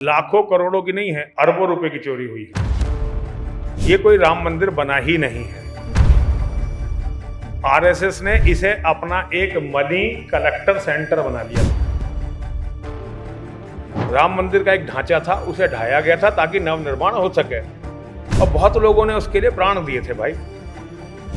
लाखों करोड़ों की नहीं है, अरबों रुपए की चोरी हुई है। ये कोई राम मंदिर बना ही नहीं है। आरएसएस ने इसे अपना एक मनी कलेक्टर सेंटर बना लिया। राम मंदिर का एक ढांचा था, उसे ढाया गया था ताकि नवनिर्माण हो सके, और बहुत लोगों ने उसके लिए प्राण दिए थे। भाई,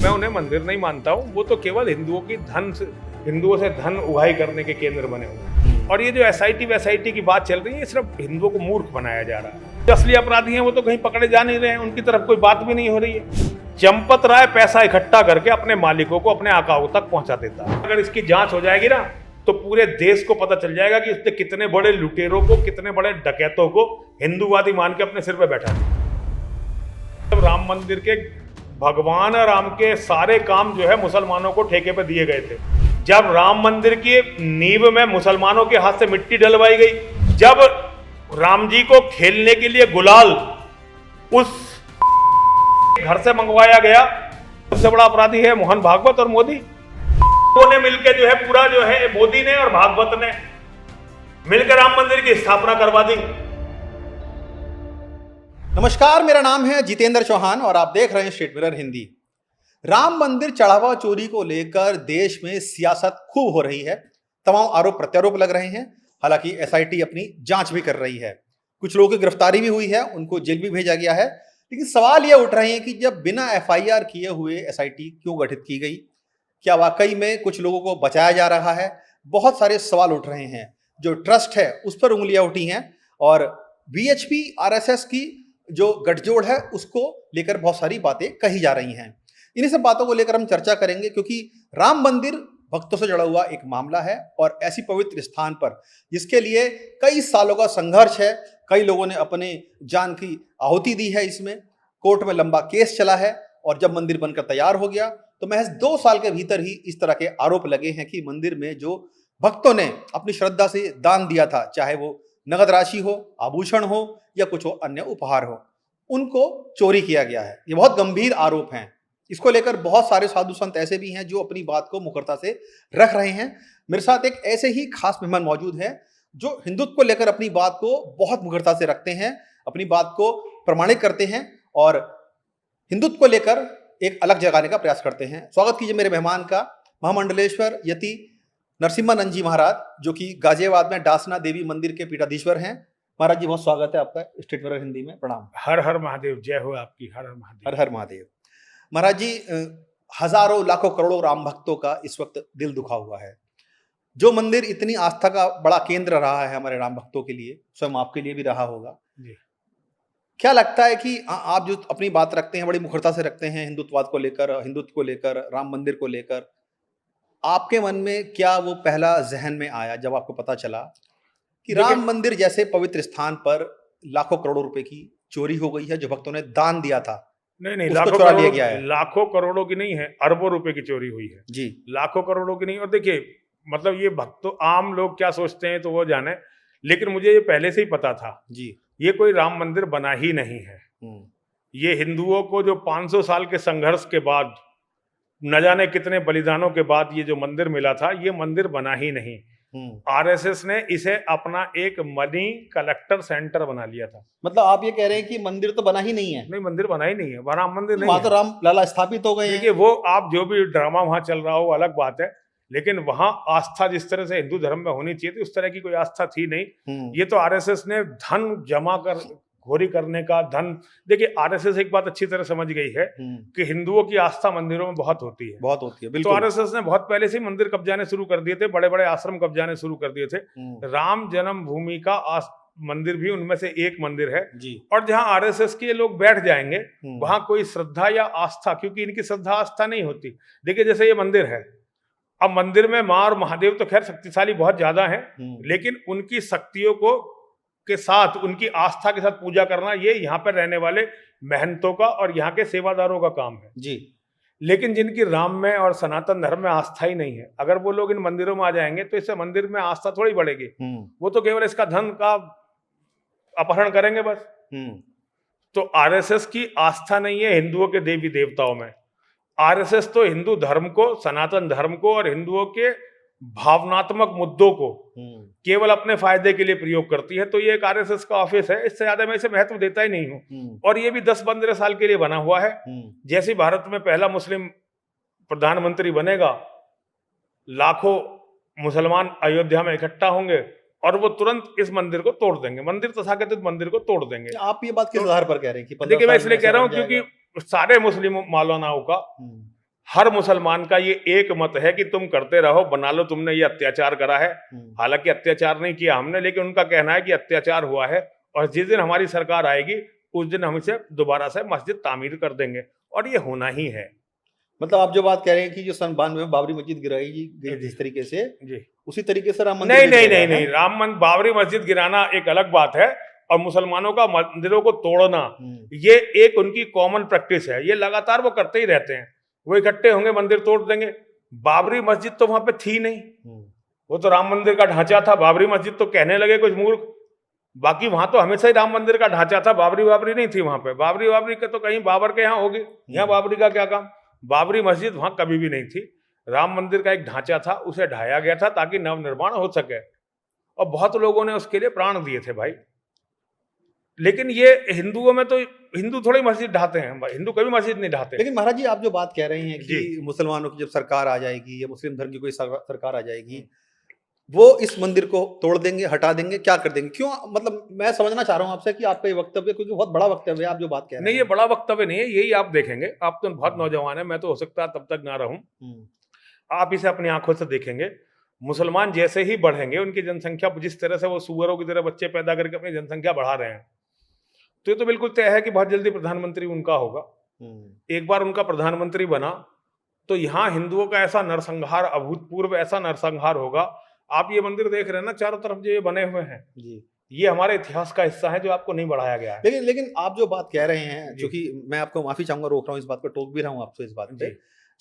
मैं उन्हें मंदिर नहीं मानता हूं, वो तो केवल हिंदुओं से धन उगाही करने के केंद्र बने हुए हैं। और ये जो एसआईटी की बात चल रही है, सिर्फ हिंदुओं को मूर्ख बनाया जा रहा है। जो असली अपराधी हैं वो तो कहीं पकड़े जा नहीं रहे हैं, उनकी तरफ कोई बात भी नहीं हो रही है। चंपत राय पैसा इकट्ठा करके अपने मालिकों को, अपने आकाओं तक पहुंचा देता है। अगर इसकी जांच हो जाएगी ना, तो पूरे देश को पता चल जाएगा कि उसने कितने बड़े लुटेरों को, कितने बड़े डकैतों को हिंदूवादी मान के अपने सिर पे बैठा दिया। राम मंदिर के भगवान राम के सारे काम जो है मुसलमानों को ठेके पे दिए गए थे। जब राम मंदिर की नींव में मुसलमानों के हाथ से मिट्टी डलवाई गई, जब राम जी को खेलने के लिए गुलाल उस घर से मंगवाया गया, सबसे बड़ा अपराधी है मोहन भागवत और मोदी। उन्होंने मिलकर जो है पूरा जो है, मोदी ने और भागवत ने मिलकर राम मंदिर की स्थापना करवा दी। नमस्कार, मेरा नाम है जितेंद्र चौहान और आप देख रहे हैं स्टेट मिरर हिंदी। राम मंदिर चढ़ावा चोरी को लेकर देश में सियासत खूब हो रही है। तमाम आरोप प्रत्यारोप लग रहे हैं। हालांकि एसआईटी अपनी जांच भी कर रही है। कुछ लोगों की गिरफ्तारी भी हुई है, उनको जेल भी भेजा गया है। लेकिन सवाल यह उठ रहे हैं कि जब बिना एफआईआर किए हुए एसआईटी क्यों गठित की गई? क्या वाकई में कुछ लोगों को बचाया जा रहा है? बहुत सारे सवाल उठ रहे हैं। जो ट्रस्ट है उस पर उंगलियां उठी हैं और बीएचपी आरएसएस की जो गठजोड़ है उसको लेकर बहुत सारी बातें कही जा रही हैं। इन्हीं सब बातों को लेकर हम चर्चा करेंगे, क्योंकि राम मंदिर भक्तों से जुड़ा हुआ एक मामला है और ऐसी पवित्र स्थान पर जिसके लिए कई सालों का संघर्ष है, कई लोगों ने अपने जान की आहुति दी है। इसमें कोर्ट में लंबा केस चला है और जब मंदिर बनकर तैयार हो गया तो महज 2 साल के भीतर ही इस तरह के आरोप लगे हैं कि मंदिर में जो भक्तों ने अपनी श्रद्धा से दान दिया था, चाहे वो नगद राशि हो, आभूषण हो या कुछ अन्य उपहार हो, उनको चोरी किया गया है। ये बहुत गंभीर आरोप हैं। इसको लेकर बहुत सारे साधु संत ऐसे भी हैं जो अपनी बात को मुखरता से रख रहे हैं। मेरे साथ एक ऐसे ही खास मेहमान मौजूद हैं जो हिंदुत्व को लेकर अपनी बात को बहुत मुखरता से रखते हैं, अपनी बात को प्रमाणित करते हैं और हिंदुत्व को लेकर एक अलग जगाने का प्रयास करते हैं। स्वागत कीजिए मेरे मेहमान का, महामंडलेश्वर यति नरसिम्हानंद जी महाराज, जो कि गाजियाबाद में डासना देवी मंदिर के पीठाधीश्वर हैं। महाराज जी, बहुत स्वागत है आपका स्टेट मिरर हिंदी में। प्रणाम। हर हर महादेव, जय हो आपकी। हर हर महादेव। हर हर महादेव। महाराज जी, हजारों लाखों करोड़ों राम भक्तों का इस वक्त दिल दुखा हुआ है। जो मंदिर इतनी आस्था का बड़ा केंद्र रहा है हमारे राम भक्तों के लिए, स्वयं आपके लिए भी रहा होगा जी। क्या लगता है कि आप जो अपनी बात रखते हैं, बड़ी मुखरता से रखते हैं हिंदुत्ववाद को लेकर, हिंदुत्व को लेकर, राम मंदिर को लेकर, आपके मन में क्या वो पहला जहन में आया जब आपको पता चला कि राम मंदिर जैसे पवित्र स्थान पर लाखों करोड़ों रुपए की चोरी हो गई है, जो भक्तों ने दान दिया था? नहीं, लाखों करोड़ों की नहीं है, अरबों रुपए की चोरी हुई है जी। लाखों करोड़ों की नहीं। और देखिए, मतलब ये भक्तों, आम लोग क्या सोचते हैं तो वो जाने, लेकिन मुझे ये पहले से ही पता था जी, ये कोई राम मंदिर बना ही नहीं है। ये हिंदुओं को जो 500 साल के संघर्ष के बाद, न जाने कितने बलिदानों के बाद ये जो मंदिर मिला था, ये मंदिर बना ही नहीं। आरएसएस ने इसे अपना एक मनी कलेक्टर सेंटर बना लिया था। मतलब आप ये कह रहे हैं कि मंदिर तो बना ही नहीं है? नहीं, मंदिर बना ही नहीं है, वहां राम मंदिर नहीं है। तो राम लला स्थापित हो गए। देखिए, वो आप जो भी ड्रामा वहां चल रहा हो अलग बात है, लेकिन वहां आस्था जिस तरह से हिंदू धर्म में होनी चाहिए थी, उस तरह की कोई आस्था थी नहीं। ये तो आरएसएस ने धन जमा कर घोरी करने का धन। देखिए, आरएसएस एक बात अच्छी तरह समझ गई है कि हिंदुओं की आस्था मंदिरों में बहुत होती है, बहुत होती है। तो आरएसएस ने बहुत पहले से मंदिर कब्जाने शुरू कर दिए थे, बड़े बड़े आश्रम कब्जाने शुरू कर दिए थे। राम जन्मभूमि का मंदिर भी उनमें से एक मंदिर है जी। और जहां आरएसएस के लोग बैठ जाएंगे वहां कोई श्रद्धा या आस्था, क्योंकि इनकी श्रद्धा आस्था नहीं होती। देखिए, जैसे ये मंदिर है, अब मंदिर में मां और महादेव तो खैर शक्तिशाली बहुत ज्यादा है, लेकिन उनकी शक्तियों को के साथ, उनकी आस्था के साथ पूजा करना, ये यहाँ पर रहने वाले महंतों का और यहाँ के सेवादारों का काम है जी। लेकिन जिनकी राम में और सनातन धर्म में आस्था ही नहीं है, अगर वो लोग इन मंदिरों में आ जाएंगे तो इससे मंदिर में आस्था थोड़ी बढ़ेगी। वो तो केवल इसका धन का अपहरण करेंगे बस। तो आरएसएस की आस्था नहीं है हिंदुओं के देवी देवताओं में। आरएसएस तो हिंदू धर्म को, सनातन धर्म को और हिंदुओं के भावनात्मक मुद्दों को केवल अपने फायदे के लिए प्रयोग करती है, तो ये एक आरएसएस का ऑफिस है, इससे ज्यादा मैं इसे महत्व देता ही नहीं हूँ। और ये भी 10-15 साल के लिए बना हुआ है। जैसे भारत में पहला मुस्लिम प्रधानमंत्री बनेगा, लाखों मुसलमान अयोध्या में इकट्ठा होंगे और वो तुरंत इस मंदिर को तोड़ देंगे, मंदिर तथाकथित मंदिर को तोड़ देंगे। आप ये बात किस आधार पर कह रहे हैं कि देखिए, मैं इसलिए कह रहा हूँ क्योंकि सारे मुस्लिम मौलानाओं का, हर मुसलमान का ये एक मत है कि तुम करते रहो, बना लो तुमने ये अत्याचार करा है। हालांकि अत्याचार नहीं किया हमने, लेकिन उनका कहना है कि अत्याचार हुआ है और जिस दिन हमारी सरकार आएगी उस दिन हम इसे दोबारा से मस्जिद तामीर कर देंगे, और ये होना ही है। मतलब आप जो बात कह रहे हैं कि जो सन 92 में बाबरी मस्जिद गिराई गई जिस तरीके से, जी, उसी तरीके से राम मंदिर नहीं, बाबरी मस्जिद गिराना एक अलग बात है और मुसलमानों का मंदिरों को तोड़ना ये एक उनकी कॉमन प्रैक्टिस है। ये लगातार वो करते ही रहते हैं, वो इकट्ठे होंगे मंदिर तोड़ देंगे। बाबरी मस्जिद तो वहां पे थी नहीं, वो तो राम मंदिर का ढांचा था। बाबरी मस्जिद तो कहने लगे कुछ मूर्ख, बाकी वहां तो हमेशा ही राम मंदिर का ढांचा था, बाबरी नहीं थी वहां पे। बाबरी के तो कहीं बाबर के यहाँ होगी, यहाँ बाबरी का क्या काम। बाबरी मस्जिद वहां कभी भी नहीं थी, राम मंदिर का एक ढांचा था, उसे ढाया गया था ताकि नवनिर्माण हो सके, और बहुत लोगों ने उसके लिए प्राण दिए थे भाई। लेकिन ये हिंदुओं में तो हिंदू थोड़ी मस्जिद ढाते हैं, हिंदू कभी मस्जिद नहीं ढाते। लेकिन महाराज जी, आप जो बात कह रहे हैं कि मुसलमानों की जब सरकार आ जाएगी या मुस्लिम धर्म की कोई सरकार आ जाएगी, वो इस मंदिर को तोड़ देंगे, हटा देंगे, क्या कर देंगे, क्यों? मतलब मैं समझना चाह रहा हूं आपसे कि आपका ये वक्तव्य, क्योंकि बहुत बड़ा वक्तव्य है आप जो बात कह रहे हैं। नहीं, ये बड़ा वक्तव्य नहीं है, यही आप देखेंगे। आप तो बहुत नौजवान है, मैं तो हो सकता है तब तक ना रहूं। आप इसे अपनी आंखों से देखेंगे, मुसलमान जैसे ही बढ़ेंगे, उनकी जनसंख्या जिस तरह से वो सुअरों की तरह बच्चे पैदा करके अपनी जनसंख्या बढ़ा रहे हैं, तो ये तो बिल्कुल तय है कि बहुत जल्दी प्रधानमंत्री उनका होगा। एक बार उनका प्रधानमंत्री बना तो यहाँ हिंदुओं का ऐसा नरसंहार, अभूतपूर्व ऐसा नरसंहार होगा। आप ये मंदिर देख रहे हैं ना, चारों तरफ जो ये बने हुए हैं जी, ये हमारे इतिहास का हिस्सा है जो आपको नहीं बढ़ाया गया है। लेकिन आप जो बात कह रहे हैं, जो कि मैं आपको माफी चाहूंगा, रोक रहा हूँ इस बात पर, टोक भी रहा हूँ आपसे इस बात पे,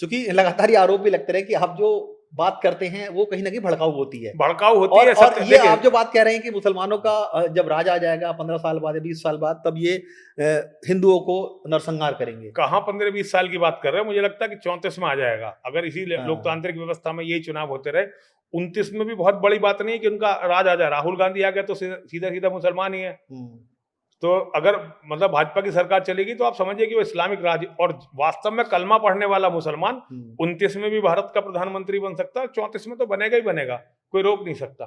क्योंकि लगातार ये आरोप भी लगते रहे कि आप जो बात करते हैं वो कहीं ना कहीं भड़काऊ होती है। और ये आप जो बात कह रहे हैं कि मुसलमानों का जब राज आ जाएगा 15 साल बाद या 20 साल बाद, तब ये हिंदुओं को नरसंहार करेंगे। कहाँ 15-20 साल की बात कर रहे हैं? मुझे लगता है कि 34 में आ जाएगा, अगर इसी लोकतांत्रिक व्यवस्था में यही चुनाव होते रहे। 29 में भी बहुत बड़ी बात नहीं है कि उनका राज आ जाए। राहुल गांधी आ गया तो सीधा सीधा मुसलमान ही है। तो अगर मतलब भाजपा की सरकार चलेगी तो आप समझिए कि वो इस्लामिक राज, और वास्तव में कलमा पढ़ने वाला मुसलमान 29 में भी भारत का प्रधानमंत्री बन सकता है, 34 में तो बनेगा ही बनेगा, कोई रोक नहीं सकता।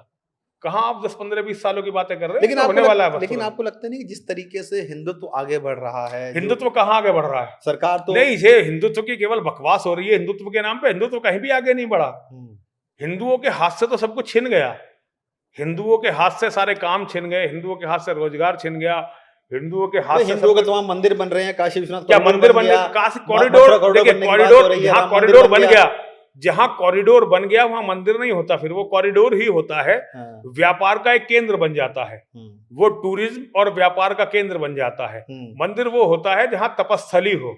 कहाँ आप 10-15-20 सालों की बातें कर रहे हैं? लेकिन तो होने वाला है। लेकिन आपको लगता नहीं कि जिस तरीके से हिंदुत्व आगे बढ़ रहा है, हिंदुत्व कहाँ आगे बढ़ रहा है? सरकार तो नहीं, ये हिंदुत्व की केवल बकवास हो रही है। हिंदुत्व के नाम पे हिंदुत्व कहीं भी आगे नहीं बढ़ा। हिंदुओं के हाथ से तो सब कुछ छिन गया, हिंदुओं के हाथ से सारे काम छिन गए, हिंदुओं के हाथ से रोजगार छिन गया, हिंदुओं के हाथ से हिंदुओं के तमाम मंदिर बन रहे हैं। काशी विश्वनाथ क्या मंदिर बन गया, काशी कॉरिडोर, देखिए कॉरिडोर, जहाँ कॉरिडोर बन गया, जहां कॉरिडोर बन गया वहां मंदिर नहीं होता, फिर वो कॉरिडोर ही होता है। व्यापार का एक केंद्र बन जाता है, वो टूरिज्म और व्यापार का केंद्र बन जाता है। मंदिर वो होता है जहां तपस्थली हो,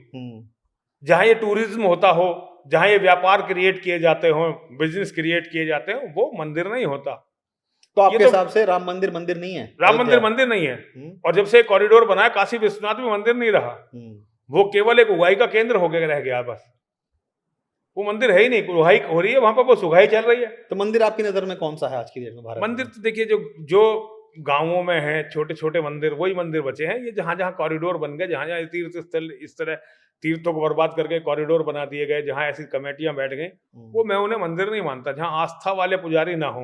जहां ये टूरिज्म होता हो, जहां ये व्यापार क्रिएट किए जाते हो, बिजनेस क्रिएट किए जाते हो, वो मंदिर नहीं होता। तो आपके हिसाब से राम मंदिर नहीं है? राम मंदिर नहीं है। और जब से कॉरिडोर बना, काशी विश्वनाथ में मंदिर नहीं रहा, वो केवल एक उगाई का केंद्र होकर रह गया, बस वो मंदिर है ही नहीं। उगाई हो रही है वहां पर, वो सुगाई चल रही है। तो मंदिर आपकी नजर में कौन सा है आज की डेट में भारत मंदिर? तो देखिए, जो गांवों में है छोटे छोटे मंदिर, वही मंदिर बचे हैं। ये जहां जहां कॉरिडोर बन गए, जहां जहां तीर्थ स्थल इस तरह तीर्थों को बर्बाद करके कॉरिडोर बना दिए गए, जहां ऐसी कमेटियां बैठ गई, वो मैं उन्हें मंदिर नहीं मानता। जहां आस्था वाले पुजारी ना हो,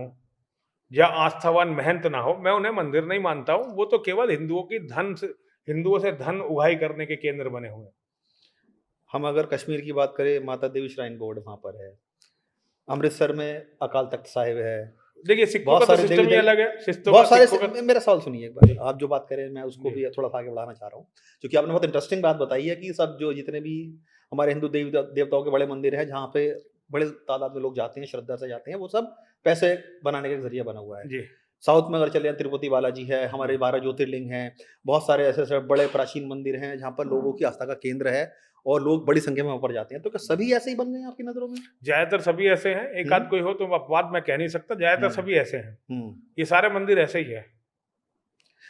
जहां आस्थावान महंत ना हो, मैं उन्हें मंदिर नहीं मानता हूं। वो तो केवल हिंदुओं से धन उगाही करने के केंद्र बने हुए। हम अगर कश्मीर की बात करें, माता देवी श्राइन बोर्ड वहां पर है, अमृतसर में अकाल तख्त साहिब है। देखिए, सिखों का तो सिस्टम ही अलग है। बहुत सारे मेरा सवाल सुनिए एक बार, आप जो बात करें मैं उसको भी थोड़ा सा आगे बढ़ाना चाह रहा हूँ, क्योंकि आपने बहुत इंटरेस्टिंग बात बताई है कि सब जो जितने भी हमारे हिंदू देवी देवताओं के बड़े मंदिर हैं, जहाँ पे बड़े तादाद में लोग जाते हैं, श्रद्धा से जाते हैं, वो सब पैसे बनाने का जरिया बना हुआ है जी। साउथ में अगर चले, तिरुपति बालाजी है, हमारे 12 ज्योतिर्लिंग हैं, बहुत सारे ऐसे बड़े प्राचीन मंदिर हैं जहाँ पर लोगों की आस्था का केंद्र है और लोग बड़ी संख्या में वहां पर जाते हैं। तो क्या सभी ऐसे ही बन गए आपकी नजरों में? ज्यादातर सभी ऐसे हैं, एक आध कोई हो तो अपवाद मैं कह नहीं सकता, ज्यादातर सभी ऐसे हैं। ये सारे मंदिर ऐसे ही है।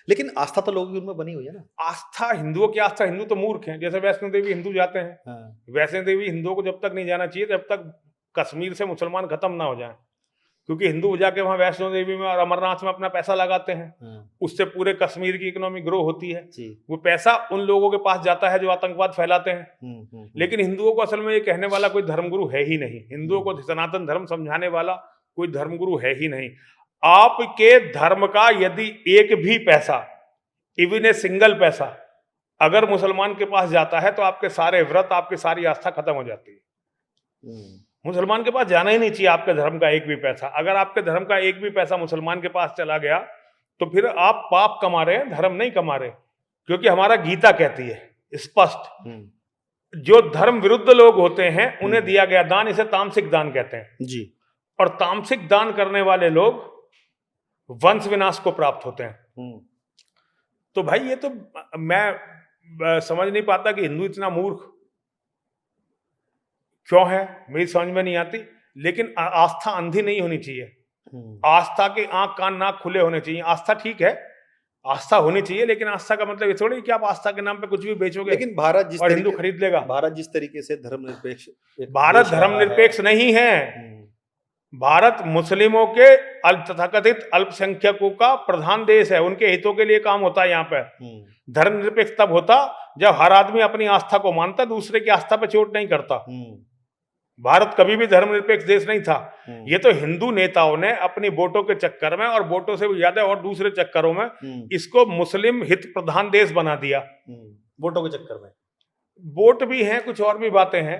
लेकिन आस्था तो लोगों की उनमें बनी हुई है ना। आस्था, हिंदुओं की आस्था, हिंदू तो मूर्ख हैं। जैसे वैष्णो देवी हिंदू जाते हैं, वैष्णो देवी हिंदुओं को जब तक नहीं जाना चाहिए जब तक कश्मीर से मुसलमान खत्म ना हो जाए। क्योंकि हिंदू जाके वहां वैष्णो देवी में और अमरनाथ में अपना पैसा लगाते हैं, हाँ, उससे पूरे कश्मीर की इकोनॉमी ग्रो होती है। जी। वो पैसा उन लोगों के पास जाता है जो आतंकवाद फैलाते हैं। हम्म। लेकिन हिंदुओं को असल में ये कहने वाला कोई धर्मगुरु है ही नहीं, हिंदुओं को सनातन धर्म समझाने वाला कोई धर्मगुरु है ही नहीं। आपके धर्म का यदि एक भी पैसा, इवन ए सिंगल पैसा अगर मुसलमान के पास जाता है तो आपके सारे व्रत, आपकी सारी आस्था खत्म हो जाती है। मुसलमान के पास जाना ही नहीं चाहिए आपके धर्म का एक भी पैसा। अगर आपके धर्म का एक भी पैसा मुसलमान के पास चला गया तो फिर आप पाप कमा रहे हैं, धर्म नहीं कमा रहे। क्योंकि हमारा गीता कहती है स्पष्ट, जो धर्म विरुद्ध लोग होते हैं उन्हें दिया गया दान, इसे तामसिक दान कहते हैं जी। और तामसिक दान करने वाले लोग वंश विनाश को प्राप्त होते हैं। तो भाई ये तो मैं समझ नहीं पाता कि हिंदू इतना मूर्ख क्यों है, मेरी समझ में नहीं आती। लेकिन आस्था अंधी नहीं होनी चाहिए, आस्था के आंख कान नाक खुले होने चाहिए। आस्था ठीक है, आस्था होनी चाहिए, लेकिन आस्था का मतलब ये थोड़ी कि आप आस्था के नाम पे कुछ भी बेचोगे लेकिन भारत जिस और हिंदू खरीद लेगा। भारत जिस तरीके से धर्मनिरपेक्ष भारत धर्मनिरपेक्ष नहीं है। भारत मुस्लिमों के तथाकथित अल्पसंख्यकों का प्रधान देश है, उनके हितों के लिए काम होता है यहाँ पे। धर्मनिरपेक्ष तब होता जब हर आदमी अपनी आस्था को मानता, दूसरे की आस्था पे चोट नहीं करता। भारत कभी भी धर्मनिरपेक्ष देश नहीं था। ये तो हिंदू नेताओं ने अपनी वोटों के चक्कर में और वोटों से भी ज्यादा और दूसरे चक्करों में इसको मुस्लिम हित प्रधान देश बना दिया। वोटों के चक्कर में वोट भी हैं, कुछ और भी बातें हैं,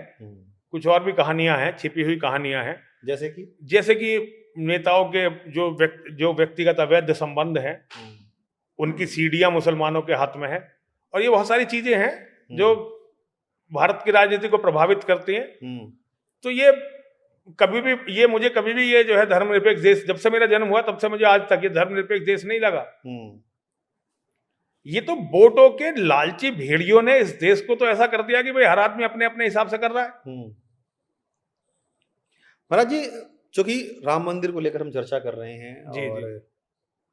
कुछ और भी कहानियां हैं, छिपी हुई कहानियां हैं। जैसे कि नेताओं के जो व्यक्तिगत अवैध संबंध हैं, उनकी सीढ़ियां मुसलमानों के हाथ में है, और ये बहुत सारी चीजें हैं जो भारत की राजनीति को प्रभावित करती हैं। तो ये मुझे कभी भी ये जो है धर्मनिरपेक्ष देश, जब से मेरा जन्म हुआ तब से मुझे आज तक ये धर्मनिरपेक्ष देश नहीं लगा। ये तो वोटों के लालची भेड़ियों ने इस देश को तो ऐसा कर दिया कि भाई हर आदमी अपने अपने हिसाब से कर रहा है। महाराज जी, चूंकि राम मंदिर को लेकर हम चर्चा कर रहे हैं जी, और जी।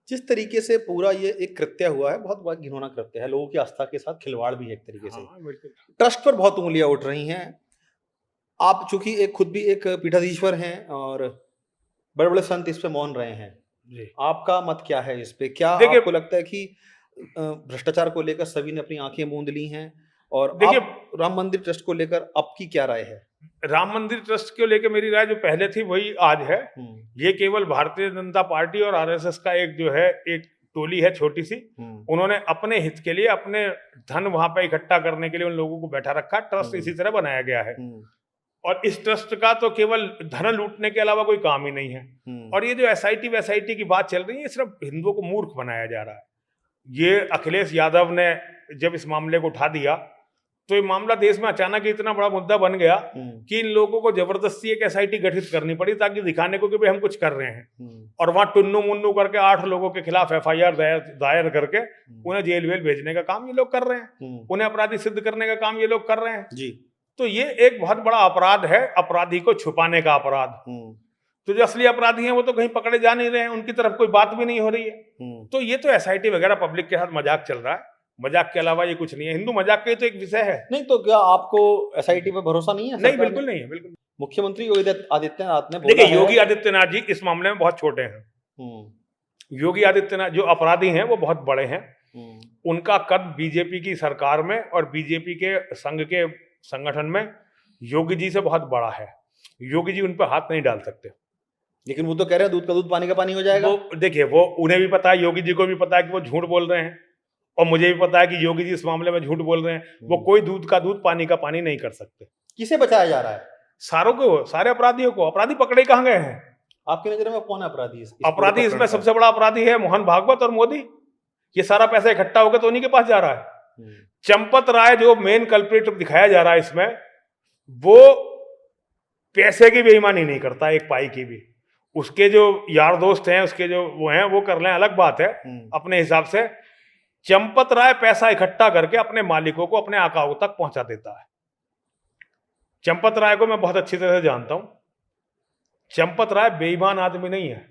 जिस तरीके से पूरा ये एक कृत्य हुआ है, बहुत बड़ा घिनौना कृत्य है, लोगों की आस्था के साथ खिलवाड़ भी है एक तरीके से। हाँ, बिल्कुल। ट्रस्ट पर बहुत उंगलियां उठ रही हैं। आप चूंकि खुद भी एक पीठाधीश्वर हैं और बड़े बड़े संत इस पे मौन रहे हैं जी। आपका मत क्या है इस पे? क्या आपको लगता है कि भ्रष्टाचार को लेकर सभी ने अपनी आंखें मूंद ली हैं? और देखिए, राम मंदिर ट्रस्ट को लेकर आपकी क्या राय है? राम मंदिर ट्रस्ट को लेकर मेरी राय जो पहले थी वही आज है। ये केवल भारतीय जनता पार्टी और आरएसएस का एक जो है एक टोली है छोटी सी, उन्होंने अपने हित के लिए, अपने धन वहां पे इकट्ठा करने के लिए उन लोगों को बैठा रखा। ट्रस्ट इसी तरह बनाया गया है और इस ट्रस्ट का तो केवल धन लूटने के अलावा कोई काम ही नहीं है। और ये जो एसआईटी की बात चल रही है, सिर्फ हिंदुओं को मूर्ख बनाया जा रहा है। ये अखिलेश यादव ने जब इस मामले को उठा दिया तो ये मामला देश में अचानक इतना बड़ा मुद्दा बन गया कि इन लोगों को जबरदस्ती एक एसआईटी गठित करनी पड़ी ताकि दिखाने को कि भाई हम कुछ कर रहे हैं। और वहां टुन्नू मुन्नू करके 8 लोगों के खिलाफ एफआईआर दायर करके उन्हें जेल वेल भेजने का काम ये लोग कर रहे हैं, उन्हें अपराधी सिद्ध करने का काम ये लोग कर रहे हैं जी। तो ये एक बहुत बड़ा अपराध है, अपराधी को छुपाने का अपराध। तो जो असली अपराधी हैं वो तो कहीं पकड़े जा नहीं रहे हैं, उनकी तरफ कोई बात भी नहीं हो रही है। तो ये तो एसआईटी वगैरह पब्लिक के साथ मजाक चल रहा है, मजाक के अलावा ये कुछ नहीं है। हिंदू मजाक का तो एक विषय है। नहीं तो क्या आपको एसआईटी पे भरोसा नहीं है? नहीं, बिल्कुल नहीं है, बिल्कुल। मुख्यमंत्री योगी आदित्यनाथ ने बोला, देखिए योगी आदित्यनाथ जी इस मामले में बहुत छोटे हैं। योगी आदित्यनाथ जो अपराधी हैं वो बहुत बड़े हैं। उनका कद बीजेपी की सरकार में और बीजेपी के संघ के संगठन में योगी जी से बहुत बड़ा है। योगी जी उन पर हाथ नहीं डाल सकते। लेकिन वो तो कह रहे हैं दूध का दूध पानी का पानी हो जाएगा। वो देखिए, वो उन्हें भी पता है, योगी जी को भी पता है कि वो झूठ बोल रहे हैं, और मुझे भी पता है कि योगी जी इस मामले में झूठ बोल रहे हैं। वो कोई दूध का दूध पानी का पानी नहीं कर सकते। किसे बचाया जा रहा है? सारों को, सारे अपराधियों को। अपराधी पकड़े कहाँ गए हैं? आपकी नजर में कौन है अपराधी? अपराधी इसमें सबसे बड़ा अपराधी है मोहन भागवत और मोदी। ये सारा पैसा इकट्ठा होकर तो उन्हीं के पास जा रहा है। चंपत राय जो मेन कल्प्रिट दिखाया जा रहा है इसमें, वो पैसे की बेईमानी नहीं करता, एक पाई की भी। उसके जो यार दोस्त हैं, उसके जो वो हैं, वो कर लें, अलग बात है अपने हिसाब से। चंपत राय पैसा इकट्ठा करके अपने मालिकों को, अपने आकाओं तक पहुंचा देता है। चंपत राय को मैं बहुत अच्छी तरह से जानता हूं। चंपत राय बेईमान आदमी नहीं है।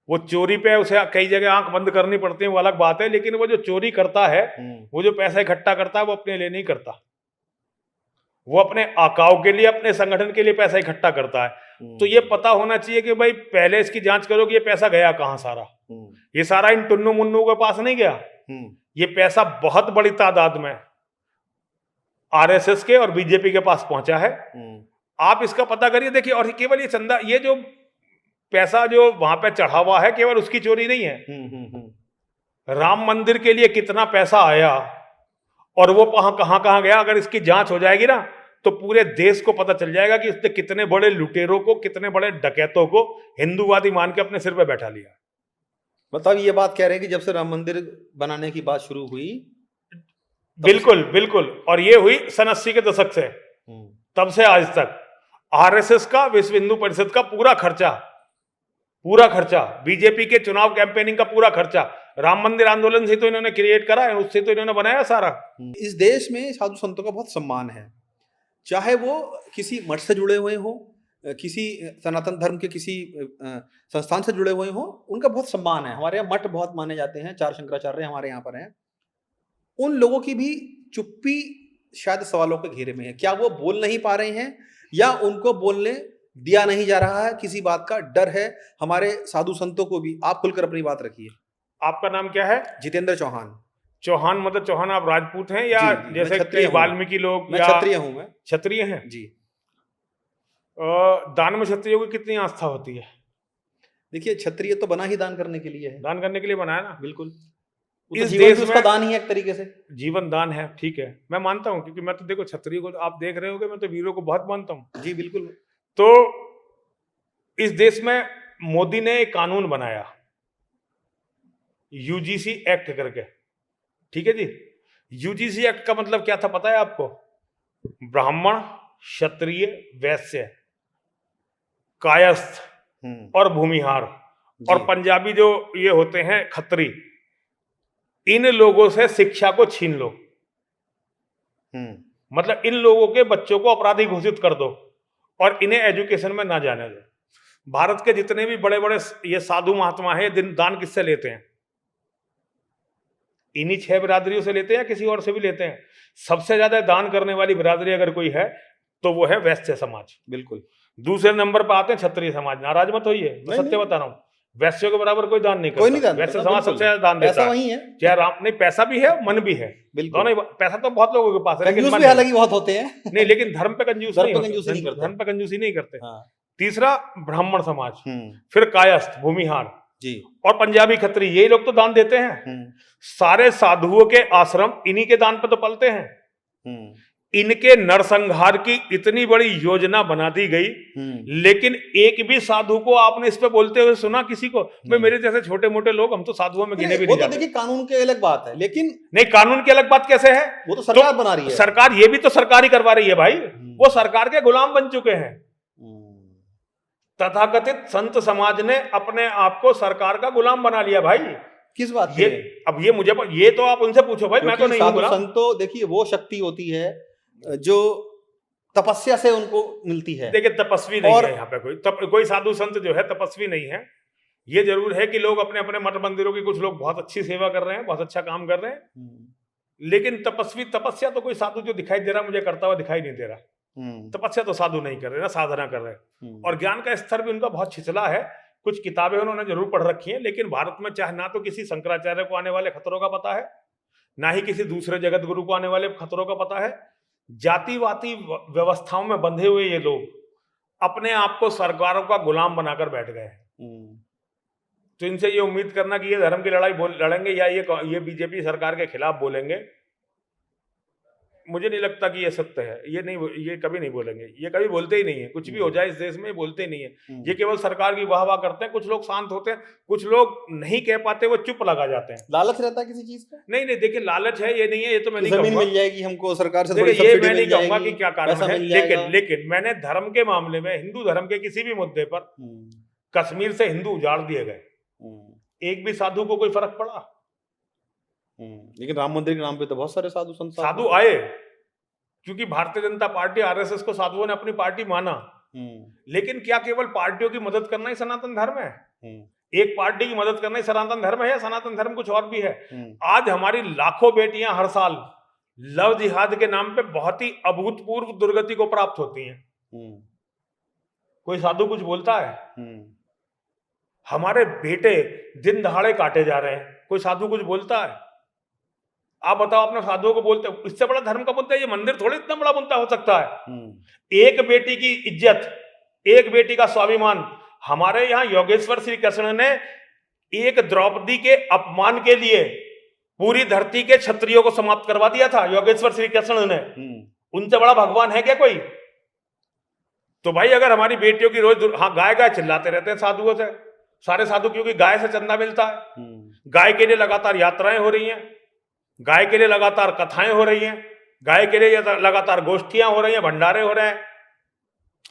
वो चोरी पे उसे कई जगह आंख बंद करनी पड़ती है, वो अलग बात है, लेकिन वो जो चोरी करता है, वो जो पैसा इकट्ठा करता है, वो अपने लिए नहीं करता। वो अपने आकाओं के लिए, अपने संगठन के लिए पैसा इकट्ठा करता है। तो ये पता होना चाहिए कि भाई पहले इसकी जांच करो कि ये पैसा गया कहाँ सारा। ये सारा इन टुन्नू मुन्नू के पास नहीं गया, ये पैसा बहुत बड़ी तादाद में आरएसएस के और बीजेपी के पास पहुंचा है। आप इसका पता करिए, देखिए। और केवल ये चंदा, ये जो पैसा जो वहां पे चढ़ा हुआ है, केवल उसकी चोरी नहीं है। राम मंदिर के लिए कितना पैसा आया और वो कहां कहां गया, अगर इसकी जांच हो जाएगी ना तो पूरे देश को पता चल जाएगा कि इसने कितने बड़े लुटेरों को, कितने बड़े डकैतों को हिंदूवादी मान के अपने सिर पे बैठा लिया। मतलब ये बात कह रहे हैं कि जब से राम मंदिर बनाने की बात शुरू हुई, बिल्कुल बिल्कुल, और ये हुई सन 80 के दशक से, तब से आज तक आरएसएस का, विश्व हिंदू परिषद का पूरा खर्चा, बीजेपी के चुनाव कैंपेनिंग का पूरा खर्चा राम मंदिर आंदोलन से तो इन्होंने क्रिएट करा है, उससे तो इन्होंने बनाया सारा। इस देश में साधु संतों का बहुत सम्मान है, चाहे वो किसी मठ से जुड़े हुए हो, किसी सनातन धर्म के किसी संस्थान से जुड़े हुए हो, उनका बहुत सम्मान है। हमारे यहाँ मठ बहुत माने जाते हैं, 4 शंकराचार्य हमारे यहाँ पर हैं। उन लोगों की भी चुप्पी शायद सवालों के घेरे में है। क्या वो बोल नहीं पा रहे हैं या उनको बोलने दिया नहीं जा रहा है, किसी बात का डर है? हमारे साधु संतों को भी आप खुलकर अपनी बात रखिए। आपका नाम क्या है? जितेंद्र चौहान। चौहान मतलब चौहान आप राजपूत हैं या जी, जैसे कई वाल्मीकि लोग? मैं क्षत्रिय हूं। मैं क्षत्रिय हैं जी। दान में क्षत्रियों की कितनी आस्था होती है? देखिए, क्षत्रिय तो बना ही दान करने के लिए है, दान करने के लिए बनाया ना। बिल्कुल। इस जीवन देश उसका में दान ही है एक तरीके से। जीवन दान है, ठीक है, मैं मानता हूं, क्योंकि मैं तो देखो क्षत्रिय को आप देख रहे होगे, मैं तो वीरों को बहुत मानता हूं। जी बिल्कुल। तो इस देश में मोदी ने एक कानून बनाया, यूजीसी एक्ट करके, ठीक है जी। यूजीसी एक्ट का मतलब क्या था पता है आपको? ब्राह्मण, क्षत्रिय, वैश्य, कायस्थ और भूमिहार और पंजाबी जो ये होते हैं खत्री, इन लोगों से शिक्षा को छीन लो। मतलब इन लोगों के बच्चों को अपराधी घोषित कर दो और इन्हें एजुकेशन में ना जाने दो। भारत के जितने भी बड़े बड़े ये साधु महात्मा हैं, दान किससे लेते हैं? इन्हीं 6 बिरादरियों से लेते हैं या किसी और से भी लेते हैं? सबसे ज्यादा दान करने वाली बिरादरी अगर कोई है तो वो है वैश्य समाज। बिल्कुल। दूसरे नंबर पर आते हैं क्षत्रिय समाज। नाराज मत होइए, मैं सत्य बता रहा हूँ, वैश्यों के बराबर कोई दान नहीं करता। वैश्य समाज सबसे ज्यादा दान देता है। वही है, चाहे राम नहीं, पैसा भी है, मन भी है, दोनों। पैसा तो बहुत लोगों के पास है, लेकिन भी हालांकि बहुत होते हैं नहीं, लेकिन धर्म पे कंजूस नहीं करते, धर्म पे कंजूसी नहीं करते। तीसरा ब्राह्मण समाज, फिर कायस्थ, भूमिहार जी, और पंजाबी खत्री, यही लोग तो दान देते हैं। सारे साधुओं के आश्रम इन्हीं के दान पे तो पलते हैं। इनके नरसंहार की इतनी बड़ी योजना बना दी गई, लेकिन एक भी साधु को आपने इस पे बोलते हुए सुना किसी को? मैं, मेरे जैसे छोटे मोटे लोग, हम तो साधुओं में गिने भी नहीं जाते। देखिए, कानून की अलग बात है, लेकिन नहीं, कानून की अलग बात कैसे है? वो तो सरकार बना रही है। सरकार, ये भी तो सरकार ही करवा रही है भाई। वो सरकार के गुलाम बन चुके हैं। तथाकथित संत समाज ने अपने आप को सरकार का गुलाम बना लिया भाई। किस बात ये? अब ये मुझे, ये तो आप उनसे पूछो भाई, मैं तो नहीं हूं। संतो देखिए, वो शक्ति होती है जो तपस्या से उनको मिलती है। देखिए, तपस्वी नहीं है यहाँ पे कोई साधु संत जो है तपस्वी नहीं है। ये जरूर है कि लोग अपने अपने मठ मंदिरों की, कुछ लोग बहुत अच्छी सेवा कर रहे हैं, बहुत अच्छा काम कर रहे हैं, लेकिन तपस्या तो कोई साधु जो दिखाई दे रहा मुझे करता हुआ दिखाई नहीं दे रहा। तपस्या तो साधु नहीं कर रहे ना, साधना कर रहे हैं। और ज्ञान का स्तर भी उनका बहुत छिछला है। कुछ किताबें उन्होंने जरूर पढ़ रखी हैं, लेकिन भारत में चाहे ना तो किसी शंकराचार्य को आने वाले खतरों का पता है, ना ही किसी दूसरे जगत गुरु को आने वाले खतरों का पता है। जातिवादी व्यवस्थाओं में बंधे हुए ये लोग अपने आप को सरकारों का गुलाम बनाकर बैठ गए। तो इनसे ये उम्मीद करना कि ये धर्म की लड़ाई लड़ेंगे या ये बीजेपी सरकार के खिलाफ बोलेंगे, मुझे नहीं लगता कि ये सत्य है। ये नहीं, ये कभी नहीं बोलेंगे, ये कभी बोलते ही नहीं है। कुछ भी हो जाए इस देश में बोलते ही नहीं है। ये केवल सरकार की वाह वाह करते हैं। कुछ लोग शांत होते हैं, कुछ लोग नहीं कह पाते, वो चुप लगा जाते हैं। लालच रहता है किसी चीज का? नहीं, देखिए, लालच है ये नहीं है, ये तो मैं नहीं कहूंगा। जमीन मिल जाएगी हमको सरकार से, ये मैं नहीं कहूंगा कि क्या कारण है, लेकिन मैंने धर्म के मामले में, हिंदू धर्म के किसी भी मुद्दे पर कश्मीर से हिंदू उजाड़ दिए गए, एक भी साधु को कोई फर्क पड़ा? लेकिन राम मंदिर के नाम पे तो बहुत सारे साधु आए, क्योंकि भारतीय जनता पार्टी, आरएसएस को साधुओं ने अपनी पार्टी माना। लेकिन क्या केवल पार्टियों की मदद करना ही सनातन धर्म है? एक पार्टी की मदद करना ही सनातन धर्म है या सनातन धर्म कुछ और भी है? आज हमारी लाखों बेटियां हर साल लव जिहाद के नाम पे बहुत ही अभूतपूर्व दुर्गति को प्राप्त होती हैं। कोई साधु कुछ बोलता है? हमारे बेटे दिन दहाड़े काटे जा रहे हैं, कोई साधु कुछ बोलता है? आप बताओ, अपने साधुओं को बोलते हो? इससे बड़ा धर्म का मुद्दा ये मंदिर थोड़ी इतना बड़ा मुद्दा हो सकता है। एक बेटी की इज्जत, एक बेटी का स्वाभिमान। हमारे यहाँ योगेश्वर श्री कृष्ण ने एक द्रौपदी के अपमान के लिए पूरी धरती के क्षत्रियों को समाप्त करवा दिया था, योगेश्वर श्री कृष्ण ने। उनसे बड़ा भगवान है क्या कोई? तो भाई अगर हमारी बेटियों की रोज गाय गाय चिल्लाते रहते हैं साधुओं से, सारे साधु, क्योंकि गाय से चंदा मिलता है। गाय के लिए लगातार यात्राएं हो रही हैं, गाय के लिए लगातार कथाएं हो रही हैं, गाय के लिए लगातार गोष्ठियां हो रही हैं, भंडारे हो रहे हैं।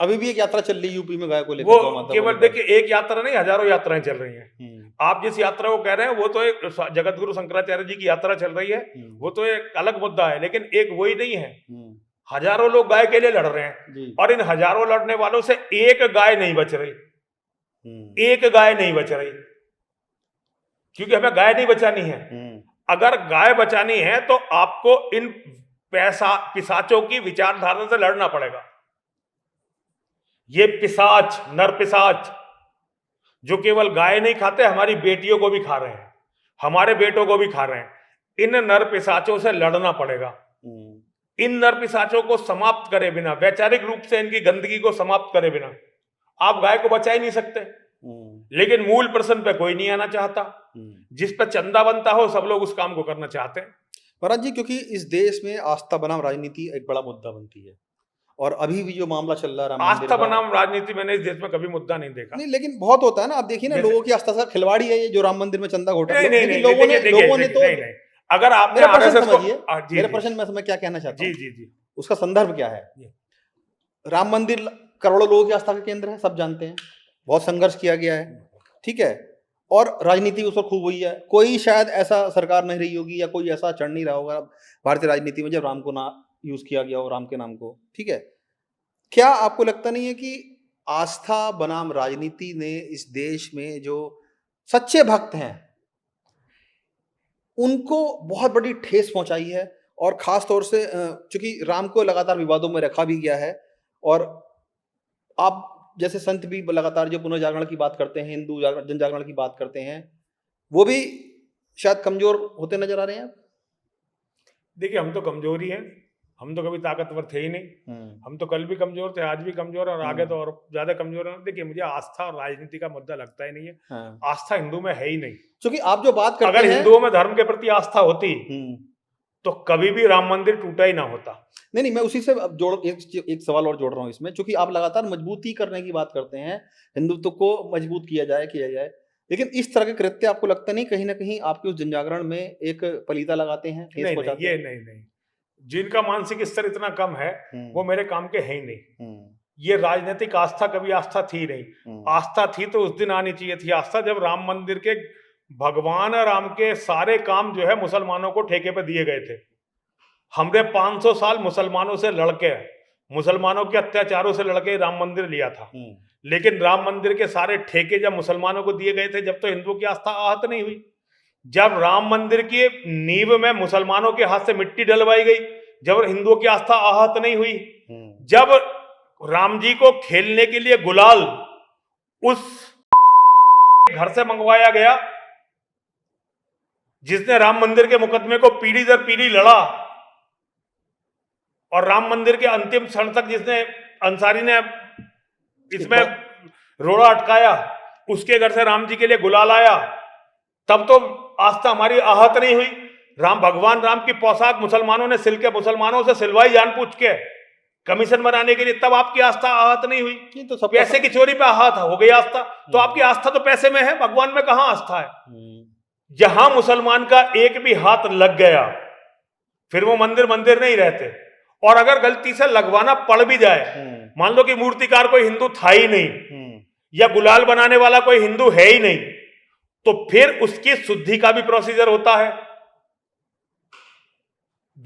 अभी भी एक यात्रा चल रही है यूपी में गाय को लेकर। वो केवल देखिए एक यात्रा नहीं, हजारों यात्राएं चल रही हैं। आप जिस यात्रा को कह रहे हैं वो तो एक जगत गुरु शंकराचार्य जी की यात्रा चल रही है, वो तो एक अलग मुद्दा है, लेकिन एक वही नहीं है। हजारों लोग गाय के लिए लड़ रहे हैं और इन हजारों लड़ने वालों से एक गाय नहीं बच रही, एक गाय नहीं बच रही, क्योंकि हमें गाय नहीं बचानी है। अगर गाय बचानी है तो आपको इन पिशाचों की विचारधारा से लड़ना पड़ेगा। ये पिशाच, नर पिशाच जो केवल गाय नहीं खाते, हमारी बेटियों को भी खा रहे हैं, हमारे बेटों को भी खा रहे हैं। इन नर पिशाचों से लड़ना पड़ेगा। इन नर पिशाचों को समाप्त करे बिना, वैचारिक रूप से इनकी गंदगी को समाप्त करे बिना आप गाय को बचा ही नहीं सकते। लेकिन मूल प्रश्न पे कोई नहीं आना चाहता। जिस पर चंदा बनता हो सब लोग उस काम को करना चाहते हैं। महाराज जी, क्योंकि इस देश में आस्था बनाम राजनीति एक बड़ा मुद्दा बनती है, और अभी भी जो मामला चल रहा है आस्था बनाम राजनीति, मैंने इस देश में कभी मुद्दा नहीं देखा। नहीं, लेकिन बहुत होता है ना। आप देखिए ना, लोगों की आस्था से खिलवाड़ी है ये जो राम मंदिर में चंदा घोटाला। लोगों ने तो, अगर आपने मेरे प्रश्न में मैं क्या कहना चाहता हूँ, जी, उसका संदर्भ क्या है? राम मंदिर करोड़ों लोगों की आस्था का केंद्र है, सब जानते हैं, बहुत संघर्ष किया गया है, ठीक है, और राजनीति उस पर खूब हुई है। कोई शायद ऐसा सरकार नहीं रही होगी या कोई ऐसा चढ़ नहीं रहा होगा भारतीय राजनीति में जब राम को ना यूज किया गया हो, राम के नाम को, ठीक है। क्या आपको लगता नहीं है कि आस्था बनाम राजनीति ने इस देश में जो सच्चे भक्त हैं उनको बहुत बड़ी ठेस पहुंचाई है? और खास तौर से चूंकि राम को लगातार विवादों में रखा भी गया है, और आप जैसे संत भी लगातार जो पुनर्जागरण की बात करते हैं, हिंदू जन जागरण की बात करते हैं, वो भी शायद कमजोर होते नजर आ रहे हैं। देखिए, हम तो कमजोर ही हैं, हम तो कभी ताकतवर थे ही नहीं। हम तो कल भी कमजोर थे, आज भी कमजोर, और आगे तो और ज्यादा कमजोर है। देखिए, मुझे आस्था और राजनीति का मुद्दा लगता ही नहीं है। आस्था हिंदू में है ही नहीं। क्योंकि आप जो बात करते हैं, अगर हिंदुओं में धर्म के प्रति आस्था होती तो कभी भी राम मंदिर टूटा ही ना होता। नहीं, मैं उसी से अब एक सवाल और जोड़ रहा हूँ इसमें, क्योंकि आप लगातार मजबूती करने की बात करते हैं, हिंदुत्व को मजबूत किया जाए, लेकिन इस तरह के कृत्य आपको लगता नहीं कहीं ना कहीं आपके उस जनजागरण में एक पलीता लगाते हैं? नहीं, जिनका मानसिक स्तर इतना कम है वो मेरे काम के है ही नहीं। ये राजनीतिक आस्था कभी आस्था थी नहीं। आस्था थी तो उस दिन आनी चाहिए थी आस्था जब राम मंदिर के भगवान राम के सारे काम जो है मुसलमानों को ठेके पे दिए गए थे। हमने 500 साल मुसलमानों से लड़के, मुसलमानों के अत्याचारों से लड़के राम मंदिर लिया था, लेकिन राम मंदिर के सारे ठेके जब मुसलमानों को दिए गए थे, जब तो हिंदुओं की आस्था आहत नहीं हुई। जब राम मंदिर की नींव में मुसलमानों के हाथ से मिट्टी डलवाई गई, जब हिंदुओं की आस्था आहत नहीं हुई। जब राम जी को खेलने के लिए गुलाल उस घर से मंगवाया गया जिसने राम मंदिर के मुकदमे को पीढ़ी दर पीढ़ी लड़ा, और राम मंदिर के अंतिम क्षण तक जिसने अंसारी ने इसमें रोड़ा अटकाया, उसके घर से राम जी के लिए गुलाल आया, तब तो आस्था हमारी आहत नहीं हुई। भगवान राम की पोशाक मुसलमानों ने सिल के मुसलमानों से सिलवाई जान पूछ के कमीशन बनाने के लिए, तब आपकी आस्था आहत नहीं हुई। तो पैसे की चोरी पे आहत हो गई आस्था। तो आपकी आस्था तो पैसे में है, भगवान में कहां आस्था है? जहां मुसलमान का एक भी हाथ लग गया फिर वो मंदिर नहीं रहते। और अगर गलती से लगवाना पड़ भी जाए, मान लो कि मूर्तिकार कोई हिंदू था ही नहीं या गुलाल बनाने वाला कोई हिंदू है ही नहीं, तो फिर उसकी शुद्धि का भी प्रोसीजर होता है।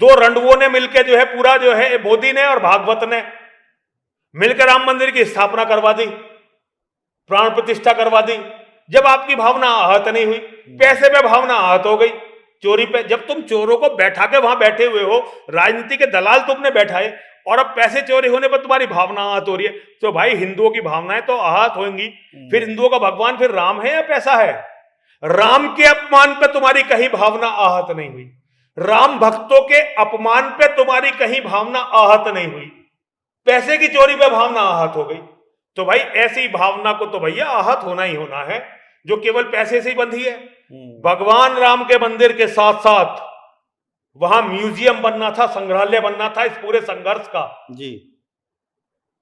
2 रणुओं ने मिलकर जो है पूरा जो है मोदी ने और भागवत ने मिलकर राम मंदिर की स्थापना करवा दी, प्राण प्रतिष्ठा करवा दी। जब आपकी भावना आहत नहीं हुई, पैसे पे भावना आहत हो गई, चोरी पे, जब तुम चोरों को बैठा के वहां बैठे हुए हो, राजनीति के दलाल तुमने बैठाए, और अब पैसे चोरी होने पर तुम्हारी भावना आहत हो रही है, तो भाई हिंदुओं की भावनाएं तो आहत होंगी। फिर हिंदुओं का भगवान फिर राम है या पैसा है? राम के अपमान पे तुम्हारी कहीं भावना आहत नहीं हुई, राम भक्तों के अपमान पे तुम्हारी कहीं भावना आहत नहीं हुई, पैसे की चोरी पे भावना आहत हो गई। तो भाई ऐसी भावना को तो भैया आहत होना ही होना है, जो केवल पैसे से ही बंधी है। भगवान राम के मंदिर के साथ साथ वहां म्यूजियम बनना था, संग्रहालय बनना था इस पूरे संघर्ष का जी,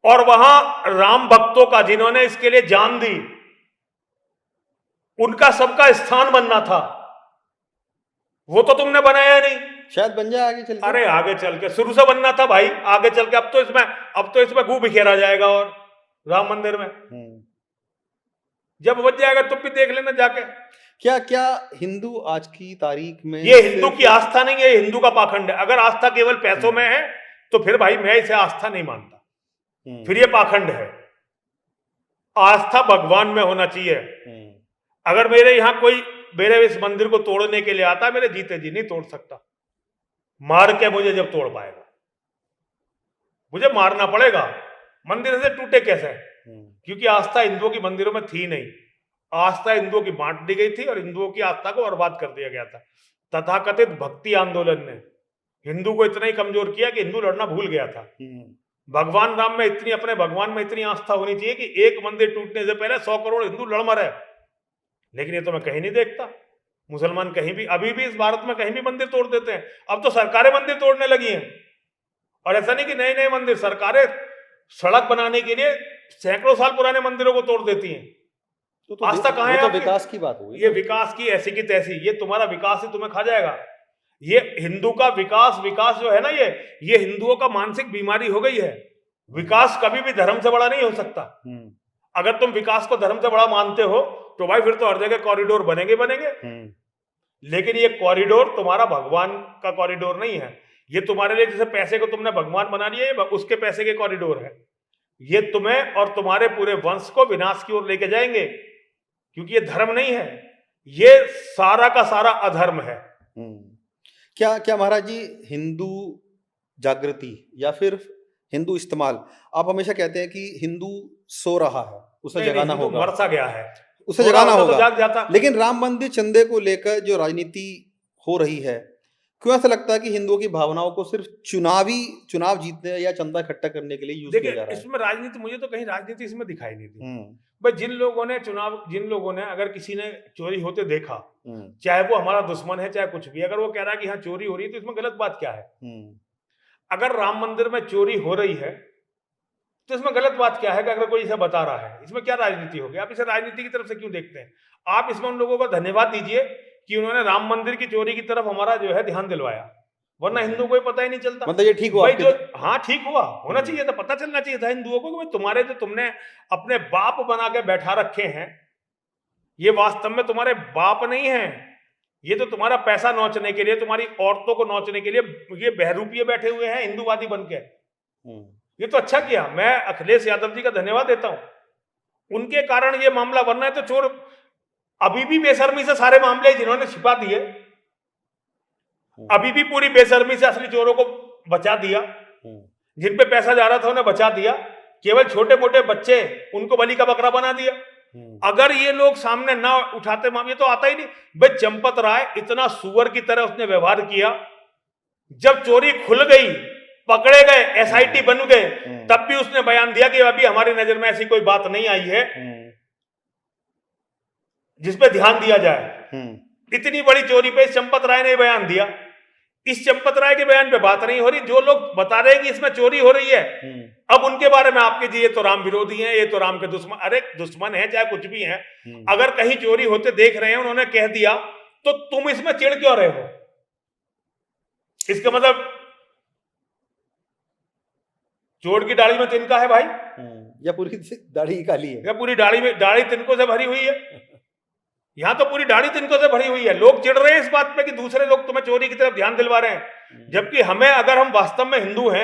और वहां राम भक्तों का, जिन्होंने इसके लिए जान दी, उनका सबका स्थान बनना था। वो तो तुमने बनाया नहीं, शायद बन जाए आगे चल के। अरे आगे चल के शुरू से बनना था भाई, आगे चल के अब तो इसमें गू बिखेरा जाएगा। और राम मंदिर में जब बच जाएगा तुम भी देख लेना जाके। क्या क्या हिंदू आज की तारीख में, ये हिंदू की आस्था नहीं है, ये हिंदू का पाखंड है। अगर आस्था केवल पैसों में है तो फिर भाई मैं इसे आस्था नहीं मानता, फिर ये पाखंड है। आस्था भगवान में होना चाहिए। अगर मेरे यहां कोई मेरे इस मंदिर को तोड़ने के लिए आता है, मेरे जीते जी नहीं तोड़ सकता, मार के मुझे जब तोड़ पाएगा, मुझे मारना पड़ेगा। मंदिर से टूटे कैसे? क्योंकि आस्था हिंदुओं की मंदिरों में थी नहीं, आस्था हिंदुओं की बांट दी गई थी और हिंदुओं की आस्था को बर्बाद कर दिया गया था। तथाकथित भक्ति आंदोलन ने हिंदू को इतना ही कमजोर किया कि हिंदू लड़ना भूल गया था। भगवान राम में इतनी, अपने भगवान में इतनी आस्था होनी चाहिए कि एक मंदिर टूटने से पहले 100 करोड़ हिंदू लड़ मरे। लेकिन ये तो मैं कहीं नहीं देखता। मुसलमान कहीं भी, अभी भी इस भारत में कहीं भी मंदिर तोड़ देते हैं। अब तो सरकारें मंदिर तोड़ने लगी हैं, और ऐसा नहीं कि नए नए मंदिर, सरकारें सड़क बनाने के लिए सैकड़ों साल पुराने मंदिरों को तोड़ देती हैं। तो आस्था कहाँ है? तो विकास की बात हुई। ये विकास की ऐसी की तैसी, ये तुम्हारा विकास ही तुम्हें खा जाएगा। ये हिंदू का विकास जो है ना, ये हिंदुओं का मानसिक बीमारी हो गई है। विकास कभी भी धर्म से बड़ा नहीं हो सकता। अगर तुम विकास को धर्म से बड़ा मानते हो तो भाई फिर तो हर जगह कॉरिडोर बनेंगे। लेकिन ये कॉरिडोर तुम्हारा भगवान का कॉरिडोर नहीं है। ये तुम्हारे लिए, जैसे पैसे को तुमने भगवान बना लिया, ये उसके पैसे के कॉरिडोर है। ये तुम्हें और तुम्हारे पूरे वंश को विनाश की ओर लेके जाएंगे, क्योंकि ये धर्म नहीं है, ये सारा का सारा अधर्म है। क्या महाराज जी, हिंदू जागृति या फिर हिंदू इस्तेमाल, आप हमेशा कहते हैं कि हिंदू सो रहा है, उसे जगाना होगा, मर सा गया है, उसे जगाना होगा, तो जाग जाता। लेकिन राम मंदिर चंदे को लेकर जो राजनीति हो रही है, क्यों ऐसा लगता है कि हिंदुओं की भावनाओं को सिर्फ चुनाव जीतने या चंदा इकट्ठा करने के लिए यूज किया जा रहा है? इसमें राजनीति, मुझे तो कहीं राजनीति इसमें दिखाई नहीं दी भाई। जिन लोगों ने अगर किसी ने चोरी होते देखा, चाहे वो हमारा दुश्मन है चाहे कुछ भी, अगर वो कह रहा है कि हाँ चोरी हो रही है, तो इसमें गलत बात क्या है? अगर राम मंदिर में चोरी हो रही है तो इसमें गलत बात क्या है कि अगर कोई इसे बता रहा है? इसमें क्या राजनीति होगी? आप इसे राजनीति की तरफ से क्यों देखते हैं? आप इसमें उन लोगों को धन्यवाद दीजिए कि उन्होंने राम मंदिर की चोरी की तरफ हमारा जो है ध्यान दिलवाया, वरना हिंदू को पता ही नहीं चलता। मतलब ये ठीक हुआ भाई, जो हाँ ठीक हुआ, होना चाहिए था, पता चलना चाहिए था हिंदुओं को कि तुम्हारे जो तुमने अपने बाप बना के बैठा रखे हैं, ये वास्तव में तुम्हारे बाप नहीं है। ये तो तुम्हारा पैसा नोचने के लिए, तुम्हारी औरतों को नोचने के लिए ये बहरूपिये बैठे हुए हैं हिंदूवादी बन के। ये तो अच्छा किया, मैं अखिलेश यादव जी का धन्यवाद देता हूं, उनके कारण ये मामला, वरना है तो चोर अभी भी बेशर्मी से सारे मामले जिन्होंने छिपा दिए, अभी भी पूरी बेशर्मी से असली चोरों को बचा दिया, जिन पे पैसा जा रहा था उन्हें बचा दिया। केवल छोटे मोटे बच्चे, उनको बलि का बकरा बना दिया। अगर ये लोग सामने ना उठाते मामले, तो आता ही नहीं। भाई चंपत राय इतना सुअर की तरह उसने व्यवहार किया, जब चोरी खुल गई, पकड़े गए, एसआईटी बन गए, तब भी उसने बयान दिया कि अभी हमारी नजर में ऐसी कोई बात नहीं आई है जिसपे ध्यान दिया जाए। इतनी बड़ी चोरी पे चंपत राय ने बयान दिया। इस चंपत राय के बयान पे बात नहीं हो रही। जो लोग बता रहे हैं कि इसमें चोरी हो रही है, अब उनके बारे में आपके जी ये तो राम विरोधी हैं, ये तो राम के दुश्मन। अरे दुश्मन है चाहे कुछ भी है, अगर कहीं चोरी होते देख रहे हैं, उन्होंने कह दिया, तो तुम इसमें चिढ़ क्यों रहे हो? इसका मतलब चोर की दाढ़ी में तिनका है भाई, या पूरी दाढ़ी काली है, या पूरी दाढ़ी तिनकों से भरी हुई है? यहां तो पूरी दाढ़ी तिनकों से भरी हुई है। लोग चिढ़ रहे हैं इस बात पे कि दूसरे लोग तुम्हें चोरी की तरफ ध्यान दिलवा रहे हैं, जबकि हमें, अगर हम वास्तव में हिंदू हैं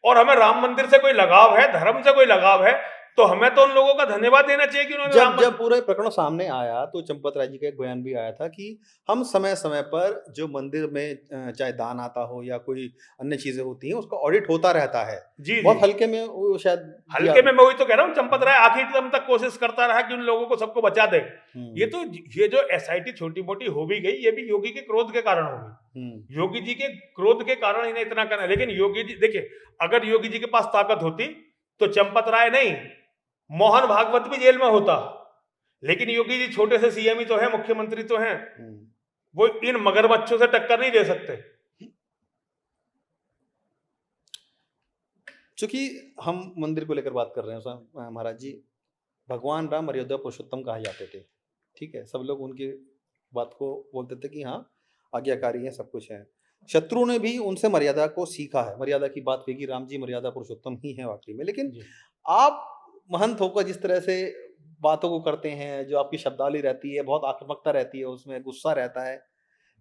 और हमें राम मंदिर से कोई लगाव है, धर्म से कोई लगाव है, तो हमें तो उन लोगों का धन्यवाद देना चाहिए कि उन्होंने जब जब पूरे प्रकरण सामने आया तो चंपत राय जी का एक बयान भी आया था कि हम समय समय पर जो मंदिर में चाहे दान आता हो या कोई अन्य चीजें होती हैं उसका ऑडिट होता रहता है। जी बहुत जी हल्के में वो शायद हल्के में, मैं वही तो कह रहा हूँ, चंपत राय आखिर दम तक कोशिश करता रहा कि उन लोगों को सबको बचा दे। ये तो, ये जो एसआईटी छोटी मोटी हो भी गई, ये भी योगी के क्रोध के कारण हो गई। योगी जी के क्रोध के कारण इन्हें इतना करना। लेकिन योगी जी देखिए, अगर योगी जी के पास ताकत होती तो चंपत राय नहीं, मोहन भागवत भी जेल में होता। लेकिन योगी जी छोटे से सीएम ही तो है, मुख्यमंत्री तो हैं, वो इन मगरमच्छों से टक्कर नहीं दे सकते। चूंकि हम मंदिर को लेकर बात कर रहे हैं महाराज जी, भगवान राम मर्यादा पुरुषोत्तम कहा जाते थे, ठीक है, सब लोग उनकी बात को बोलते थे कि हाँ आज्ञाकारी है, सब कुछ है। शत्रु ने भी उनसे मर्यादा को सीखा है, मर्यादा की बात हुई कि राम जी मर्यादा पुरुषोत्तम ही है वाकई में। लेकिन आप महंत होकर जिस तरह से बातों को करते हैं, जो आपकी शब्दावली रहती है, बहुत आक्रामकता रहती है, उसमें गुस्सा रहता है,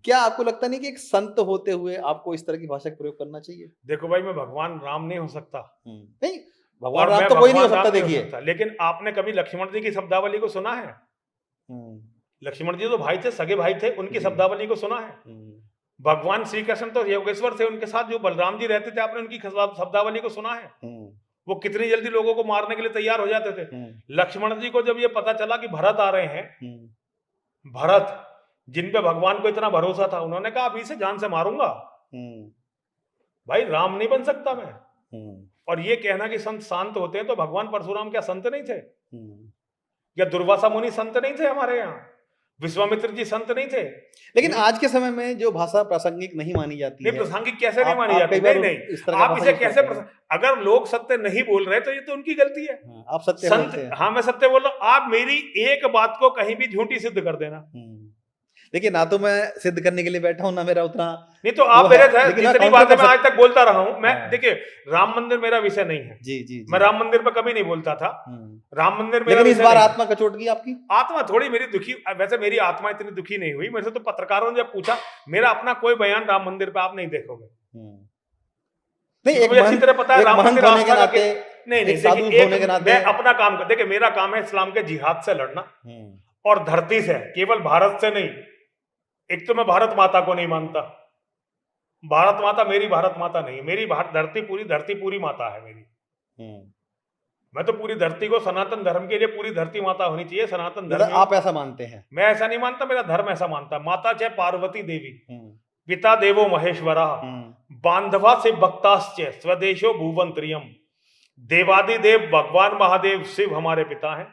क्या आपको लगता नहीं कि एक संत होते हुए आपको इस तरह की भाषा का प्रयोग करना चाहिए? देखो भाई, मैं भगवान राम नहीं हो सकता। नहीं, भगवान राम तो कोई नहीं हो सकता, देखिए। लेकिन आपने कभी लक्ष्मण जी की शब्दावली को सुना है? लक्ष्मण जी तो भाई थे, सगे भाई थे, उनकी शब्दावली को सुना है? भगवान श्री कृष्ण तो योगेश्वर थे, उनके साथ जो बलराम जी रहते थे, आपने उनकी शब्दावली को सुना है? वो कितनी जल्दी लोगों को मारने के लिए तैयार हो जाते थे। लक्ष्मण जी को जब ये पता चला कि भरत आ रहे हैं, भरत जिन पे भगवान को इतना भरोसा था, उन्होंने कहा अभी से जान से मारूंगा, भाई राम नहीं बन सकता मैं। और ये कहना कि संत शांत होते हैं, तो भगवान परशुराम क्या संत नहीं थे? या दुर्वासा मुनि संत नहीं थे? हमारे यहाँ विश्वामित्र जी संत नहीं थे? लेकिन आज के समय में जो भाषा प्रासंगिक नहीं मानी जाती है, प्रासंगिक कैसे नहीं मानी जाती? नहीं, आप इसे कैसे अगर लोग सत्य नहीं बोल रहे तो ये तो उनकी गलती है। आप सत्य संत, हाँ मैं सत्य बोल रहा हूँ, आप मेरी एक बात को कहीं भी झूठी सिद्ध कर देना। देखिए, ना तो मैं सिद्ध करने के लिए बैठा हूं, ना मेरा उतना नहीं, तो आप मेरे जितनी बातें मैं आज तक बोलता रहा हूं। मैं देखिए, राम मंदिर मेरा विषय नहीं है। जी। मैं राम मंदिर पर कभी नहीं बोलता था। राम मंदिर मेरा, लेकिन इस बार आत्मा कचोट गई आपकी। आत्मा थोड़ी मेरी दुखी, वैसे मेरी आत्मा इतनी दुखी नहीं हुई। मेरे से तो पत्रकारों ने जब पूछा, मेरा अपना कोई बयान राम मंदिर पे आप नहीं देखोगे। नहीं, एक अच्छी तरह पता है राम मंदिर आस्था के नहीं, मैं अपना काम कर, देखिए मेरा काम है इस्लाम के जिहाद से लड़ना, और धरती से, केवल भारत से नहीं। एक तो मैं भारत माता को नहीं मानता, भारत माता मेरी भारत माता नहीं है, मेरी धरती पूरी माता है मेरी। मैं तो पूरी धरती को, सनातन धर्म के लिए पूरी धरती माता होनी चाहिए। सनातन धर्म आप ऐसा मानते हैं? मैं ऐसा नहीं मानता, मेरा धर्म ऐसा मानता है। माता चाहे पार्वती देवी, पिता देवो महेश्वरा, बांधवा से भक्ताश्च स्वदेशो भुवंत्रियम। देवादिदेव भगवान महादेव शिव हमारे पिता हैं,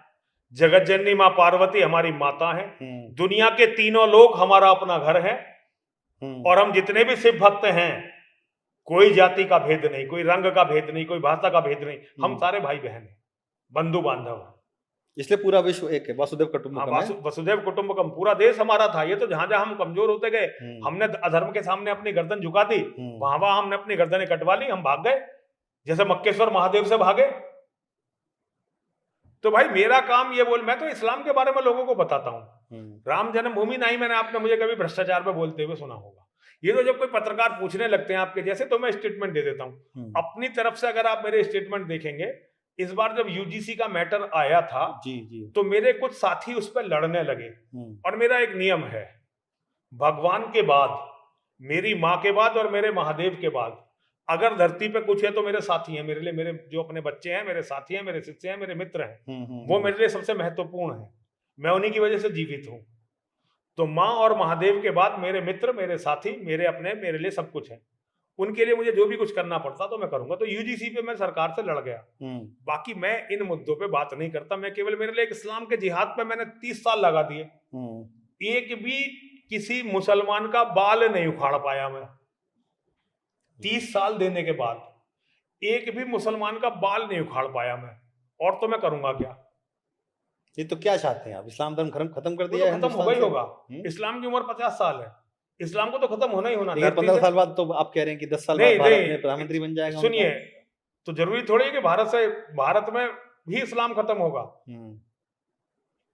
जगत जननी माँ पार्वती हमारी माता है, दुनिया के तीनों लोग हमारा अपना घर है। और हम जितने भी शिव भक्त हैं, कोई जाति का भेद नहीं, कोई रंग का भेद नहीं, कोई भाषा का भेद नहीं, हम सारे भाई बहन हैं, बंधु बांधव। इसलिए पूरा विश्व एक है, वसुदेव कुटुंबकम। वसुदेव कुटुंबकम, पूरा देश हमारा था। ये तो जहां जहां हम कमजोर होते गए, हमने अधर्म के सामने अपनी गर्दन झुका दी, वहां वहां हमने अपनी गर्दनें कटवा ली, हम भाग गए, जैसे मक्केश्वर महादेव से भागे। तो भाई मेरा काम ये मैं तो इस्लाम के बारे में लोगों को बताता हूँ। राम जन्मभूमि नहीं, मैंने आपने मुझे कभी भ्रष्टाचार पे बोलते हुए सुना होगा। ये तो जब कोई पत्रकार पूछने लगते हैं आपके जैसे, तो मैं स्टेटमेंट दे देता हूँ अपनी तरफ से। अगर आप मेरे स्टेटमेंट देखेंगे, इस बार जब यूजीसी का मैटर आया था, तो मेरे कुछ साथी उस पर लड़ने लगे। और मेरा एक नियम है, भगवान के बाद, मेरी माँ के बाद और मेरे महादेव के बाद अगर धरती पे कुछ है तो मेरे साथी हैं। मेरे लिए मेरे जो अपने बच्चे हैं, मेरे साथी हैं, मेरे शिष्य हैं, मेरे मित्र हैं, वो मेरे लिए सबसे महत्वपूर्ण है। मैं उन्हीं की वजह से जीवित हूँ। तो माँ और महादेव के बाद मेरे मित्र, मेरे साथी, मेरे अपने, मेरे लिए सब कुछ है। उनके लिए मुझे जो भी कुछ करना पड़ता तो मैं करूंगा। तो यूजीसी पे मैं सरकार से लड़ गया। बाकी मैं इन मुद्दों पे बात नहीं करता। मैं केवल, मेरे लिए इस्लाम के जिहाद पे मैंने 30 साल लगा दिए, एक भी किसी मुसलमान का बाल नहीं उखाड़ पाया मैं। 30 साल देने के बाद एक भी मुसलमान का बाल नहीं उखाड़ पाया मैं, और तो मैं करूंगा क्या? ये तो क्या चाहते हैं आप, इस्लाम धर्म खत्म कर दिया? खत्म होगा ही होगा। इस्लाम की उम्र 50 साल है, इस्लाम को तो खत्म होना ही होना। 15 साल बाद तो आप कह रहे हैं कि 10 साल बाद भारत में प्रधानमंत्री बन जाएगा। सुनिए, तो जरूरी थोड़ी है कि भारत में भी इस्लाम खत्म होगा।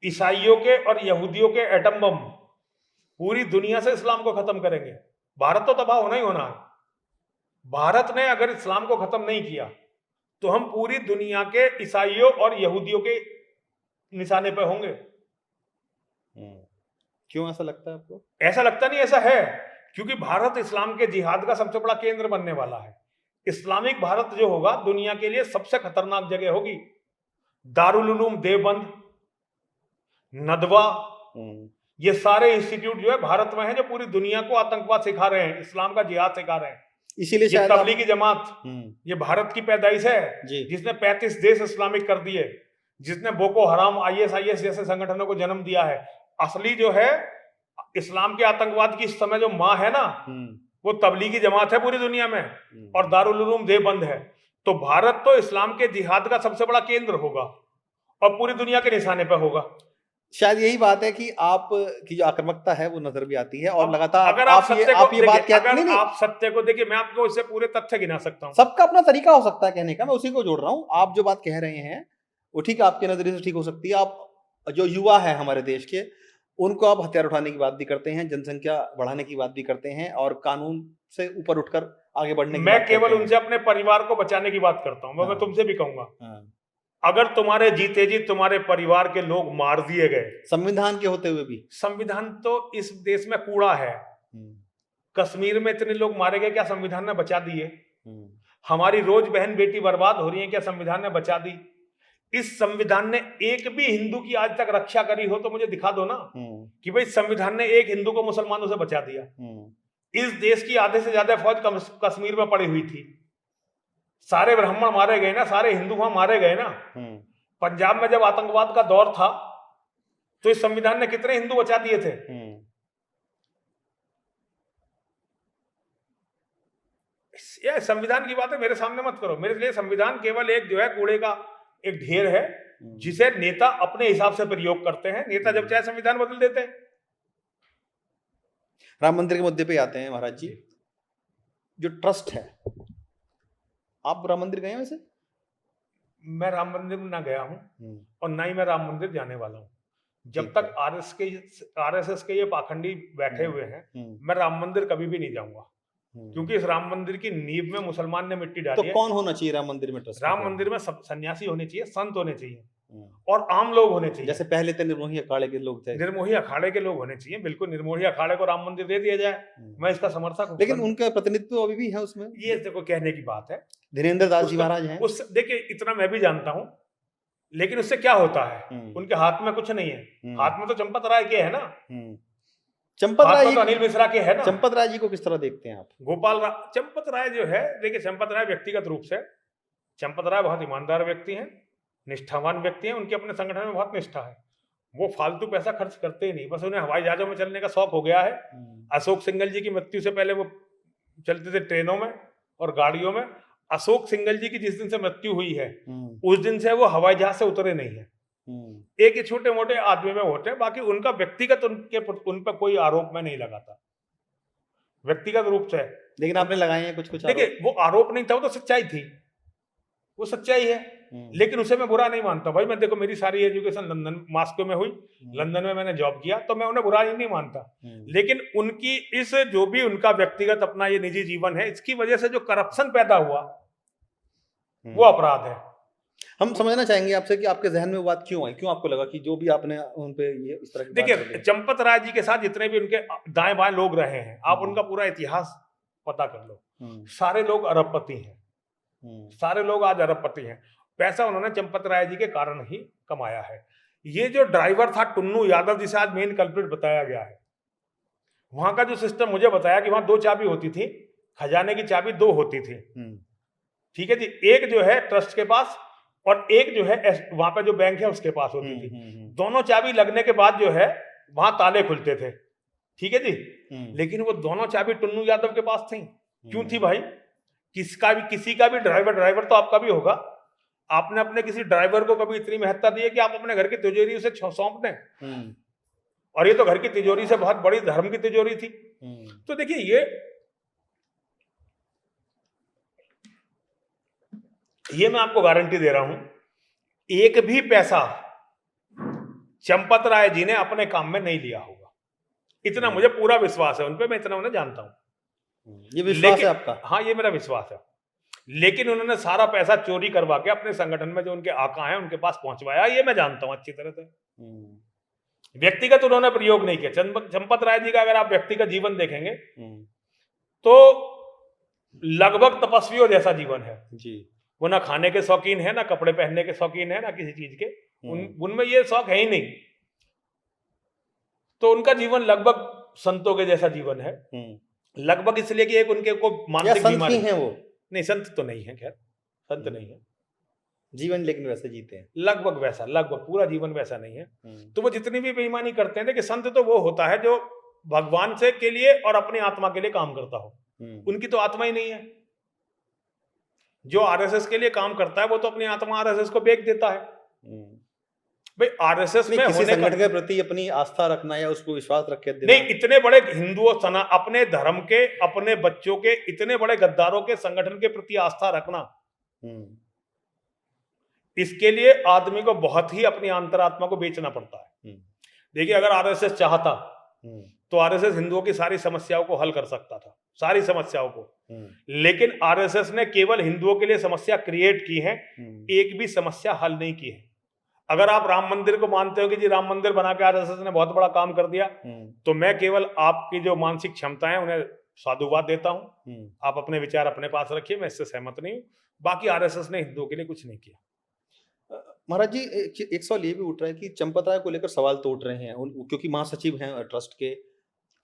ईसाइयों के और यहूदियों के एटम बम पूरी दुनिया से इस्लाम को खत्म करेंगे। भारत तो तबाह होना ही होना है। भारत ने अगर इस्लाम को खत्म नहीं किया तो हम पूरी दुनिया के ईसाइयों और यहूदियों के निशाने पर होंगे। क्यों ऐसा लगता है आपको? ऐसा लगता नहीं, ऐसा है, क्योंकि भारत इस्लाम के जिहाद का सबसे बड़ा केंद्र बनने वाला है। इस्लामिक भारत जो होगा दुनिया के लिए सबसे खतरनाक जगह होगी। दारुल उलूम देवबंद, नदवा, ये सारे इंस्टीट्यूट जो है भारत में है, जो पूरी दुनिया को आतंकवाद सिखा रहे हैं, इस्लाम का जिहाद सिखा रहे हैं। इसीलिए ये तबलीगी जमात, ये भारत की पैदाइश है, जिसने 35 देश इस्लामिक कर दिए, जिसने बोको हराम, ISIS जैसे संगठनों को जन्म दिया है। असली जो है इस्लाम के आतंकवाद की इस समय जो माँ है ना, वो तबलीगी जमात है पूरी दुनिया में, और दारुल उलूम देवबंद है। तो भारत तो इस्लाम के जिहाद का सबसे बड़ा केंद्र होगा और पूरी दुनिया के निशाने पर होगा। शायद यही बात है कि आप की जो आक्रामकता है वो नजर भी आती है, और लगातार अगर आप सत्य आप सत्य को देखिए, मैं आपको इससे पूरे तथ्य गिना सकता हूँ। सबका अपना तरीका हो सकता है कहने का, मैं उसी को जोड़ रहा हूँ। आप जो बात कह रहे हैं वो ठीक, आपके नजरिए से ठीक हो सकती है। आप जो युवा है हमारे देश के, उनको आप हथियार उठाने की बात भी करते हैं, जनसंख्या बढ़ाने की बात भी करते हैं, और कानून से ऊपर उठकर आगे बढ़ने की मैं केवल उनसे अपने परिवार को बचाने की बात करता हूँ। मैं तुमसे भी कहूंगा, अगर तुम्हारे जीते जी तुम्हारे परिवार के लोग मार दिए गए, संविधान के होते हुए भी, संविधान तो इस देश में कूड़ा है। कश्मीर में इतने लोग मारे गए, क्या संविधान ने बचा दिए? हमारी रोज बहन बेटी बर्बाद हो रही है, क्या संविधान ने बचा दी? इस संविधान ने एक भी हिंदू की आज तक रक्षा करी हो तो मुझे दिखा दो ना, कि भाई संविधान ने एक हिंदू को मुसलमानों से बचा दिया। इस देश की आधे से ज्यादा फौज कश्मीर में पड़ी हुई थी। सारे ब्राह्मण मारे गए ना, सारे हिंदू वहां मारे गए ना। पंजाब में जब आतंकवाद का दौर था तो इस संविधान ने कितने हिंदू बचा दिए थे? ये संविधान की बातें मेरे सामने मत करो। मेरे लिए संविधान केवल एक जो है कूड़े का एक ढेर है, जिसे नेता अपने हिसाब से प्रयोग करते हैं। नेता जब चाहे संविधान बदल देते हैं। राम मंदिर के मुद्दे पे आते हैं महाराज जी। जो ट्रस्ट है, आप राम मंदिर गए हैं वैसे? मैं राम मंदिर में ना गया हूं और ना ही मैं राम मंदिर जाने वाला हूं। जब तक RSS के ये पाखंडी बैठे हुए हैं, मैं राम मंदिर कभी भी नहीं जाऊंगा, क्योंकि इस राम मंदिर की नींव में मुसलमान ने मिट्टी डाली है। तो कौन होना चाहिए राम मंदिर में ट्रस्ट? राम मंदिर में सब सन्यासी होने चाहिए, संत होने चाहिए और आम लोग होने चाहिए। जैसे पहले थे निर्मोही अखाड़े के लोग थे, निर्मोही अखाड़े के लोग होने चाहिए। बिल्कुल, निर्मोही अखाड़े को राम मंदिर दे दिया जाए, मैं इसका समर्थक हूँ। लेकिन उनका प्रतिनिधित्व अभी भी है उसमें। ये देखो कहने की बात है। धीरेन्द्र दास जी महाराज हैं। उस देखिए, इतना मैं भी जानता हूँ, लेकिन उससे क्या होता है? उनके हाथ में कुछ नहीं है। हाथ में तो चंपत राय के है ना। चंपत राय जी, तो अनिल मिश्रा के है ना। चंपत राय जी को किस तरह देखते हैं आप? चंपत राय जो है, देखिए चंपत राय व्यक्तिगत रूप से, चंपत राय बहुत ईमानदार व्यक्ति हैं, निष्ठावान व्यक्ति हैं। उनके अपने संगठन में बहुत निष्ठा है। वो फालतू पैसा खर्च करते ही नहीं, बस उन्हें हवाई जहाजों में चलने का शौक हो गया है। अशोक सिंघल जी की मृत्यु से पहले वो चलते थे ट्रेनों में और गाड़ियों में। अशोक सिंघल जी की जिस दिन से मृत्यु हुई है, उस दिन से वो हवाई जहाज से उतरे नहीं है। एक छोटे मोटे आदमी में होते हैं, बाकी उनका व्यक्तिगत उन पर कोई आरोप में नहीं लगाता, व्यक्तिगत रूप से। लेकिन आपने लगाए हैं कुछ देखिए, वो आरोप नहीं था, वो तो सच्चाई थी, वो सच्चाई है। लेकिन उसे मैं बुरा नहीं मानता भाई। मैं देखो, मेरी सारी एजुकेशन लंदन मॉस्को में हुई, लंदन में मैंने जॉब किया, तो मैं उन्हें बुरा ही नहीं मानता। लेकिन उनकी इस जो भी उनका व्यक्तिगत अपना ये निजी जीवन है, इसकी वजह से जो करप्शन पैदा हुआ, वो अपराध है। हम समझना चाहेंगे आपसे कि आपके जहन में वो बात क्यों आई, क्यों आपको लगा कि जो भी आपने उन पे ये इस तरह की देखिए, चंपत राय जी के साथ जितने भी उनके दाएं बाएं लोग रहे हैं, आप उनका पूरा इतिहास पता कर लो। सारे लोग अरबपति हैं, सारे लोग आज अरबपति हैं। पैसा उन्होंने चंपत राय जी के कारण ही कमाया है। ये जो ड्राइवर था टुन्नू यादव, जिसे आज मेन कल्प्रिट बताया गया है, वहां का जो सिस्टम मुझे बताया कि वहां 2 चाबी होती थी, खजाने की चाबी 2 होती थी। ठीक है जी, एक जो है ट्रस्ट के पास और एक जो है वहां पे जो बैंक है उसके पास होती थी। दोनों चाबी लगने के बाद जो है वहां ताले खुलते थे। ठीक है जी। लेकिन वो दोनों चाबी टुन्नू यादव के पास थी। क्यों थी भाई? किसी का भी ड्राइवर तो आपका भी होगा। आपने अपने किसी ड्राइवर को कभी इतनी महत्ता दी है कि आप अपने घर की तिजोरी उसे सौंप दें? और ये तो घर की तिजोरी से बहुत बड़ी धर्म की तिजोरी थी। तो देखिए, ये मैं आपको गारंटी दे रहा हूं, एक भी पैसा चंपत राय जी ने अपने काम में नहीं लिया होगा। इतना मुझे पूरा विश्वास है उन पे, मैं इतना उन्हें जानता हूं। ये विश्वास है आपका? हाँ, ये मेरा विश्वास है। लेकिन उन्होंने सारा पैसा चोरी करवा के अपने संगठन में जो उनके आका हैं उनके पास पहुंचवाया, ये मैं जानता हूं अच्छी तरह से। व्यक्तिगत उन्होंने प्रयोग नहीं किया। चंपत राय जी का अगर आप व्यक्तिगत जीवन देखेंगे तो लगभग तपस्वियों जैसा जीवन है जी। वो ना खाने के शौकीन है, ना कपड़े पहनने के शौकीन है, ना किसी चीज के, उनमें ये शौक है ही नहीं। तो उनका जीवन लगभग संतों के जैसा जीवन है। लगभग इसलिए कि एक उनके को मानसिक बीमारी है। वो नहीं, संत तो नहीं है, खैर संत नहीं है, जीवन लेकिन वैसे जीते हैं, लगभग वैसा, लगभग पूरा जीवन वैसा नहीं है। तो वो जितनी भी बेईमानी करते हैं, देखिए संत तो वो होता है जो भगवान से के लिए और अपनी आत्मा के लिए काम करता हो। उनकी तो आत्मा ही नहीं है। जो आरएसएस के लिए काम करता है वो तो अपनी आत्मा आरएसएस को बेच देता है। भाई आरएसएस में किसी संगठन के प्रति अपनी आस्था रखना या उसको विश्वास रख के देना। नहीं, इतने बड़े हिंदुओं अपने धर्म के, अपने बच्चों के, इतने बड़े गद्दारों के संगठन के प्रति आस्था रखना, इसके लिए आदमी को बहुत ही अपनी अंतरात्मा को बेचना पड़ता है। देखिए अगर आरएसएस चाहता तो आरएसएस हिंदुओं की सारी समस्याओं को हल कर सकता था, सारी समस्याओं को। लेकिन आरएसएस ने केवल हिंदुओं के लिए समस्या क्रिएट की है, एक भी समस्या हल नहीं की है। अगर आप राम मंदिर को मानते हो कि जी राम मंदिर बना के आरएसएस ने बहुत बड़ा काम कर दिया, तो मैं केवल आपकी जो मानसिक क्षमताएं उन्हें साधुवाद देता हूं। आप अपने विचार अपने पास रखिए, मैं इससे सहमत नहीं हूं। बाकी आरएसएस ने हिंदुओं के लिए कुछ नहीं किया। महाराज जी, एक सवाल ये भी उठ रहा है कि चंपत राय को लेकर सवाल तो उठ रहे हैं, क्योंकि महासचिव हैं ट्रस्ट के,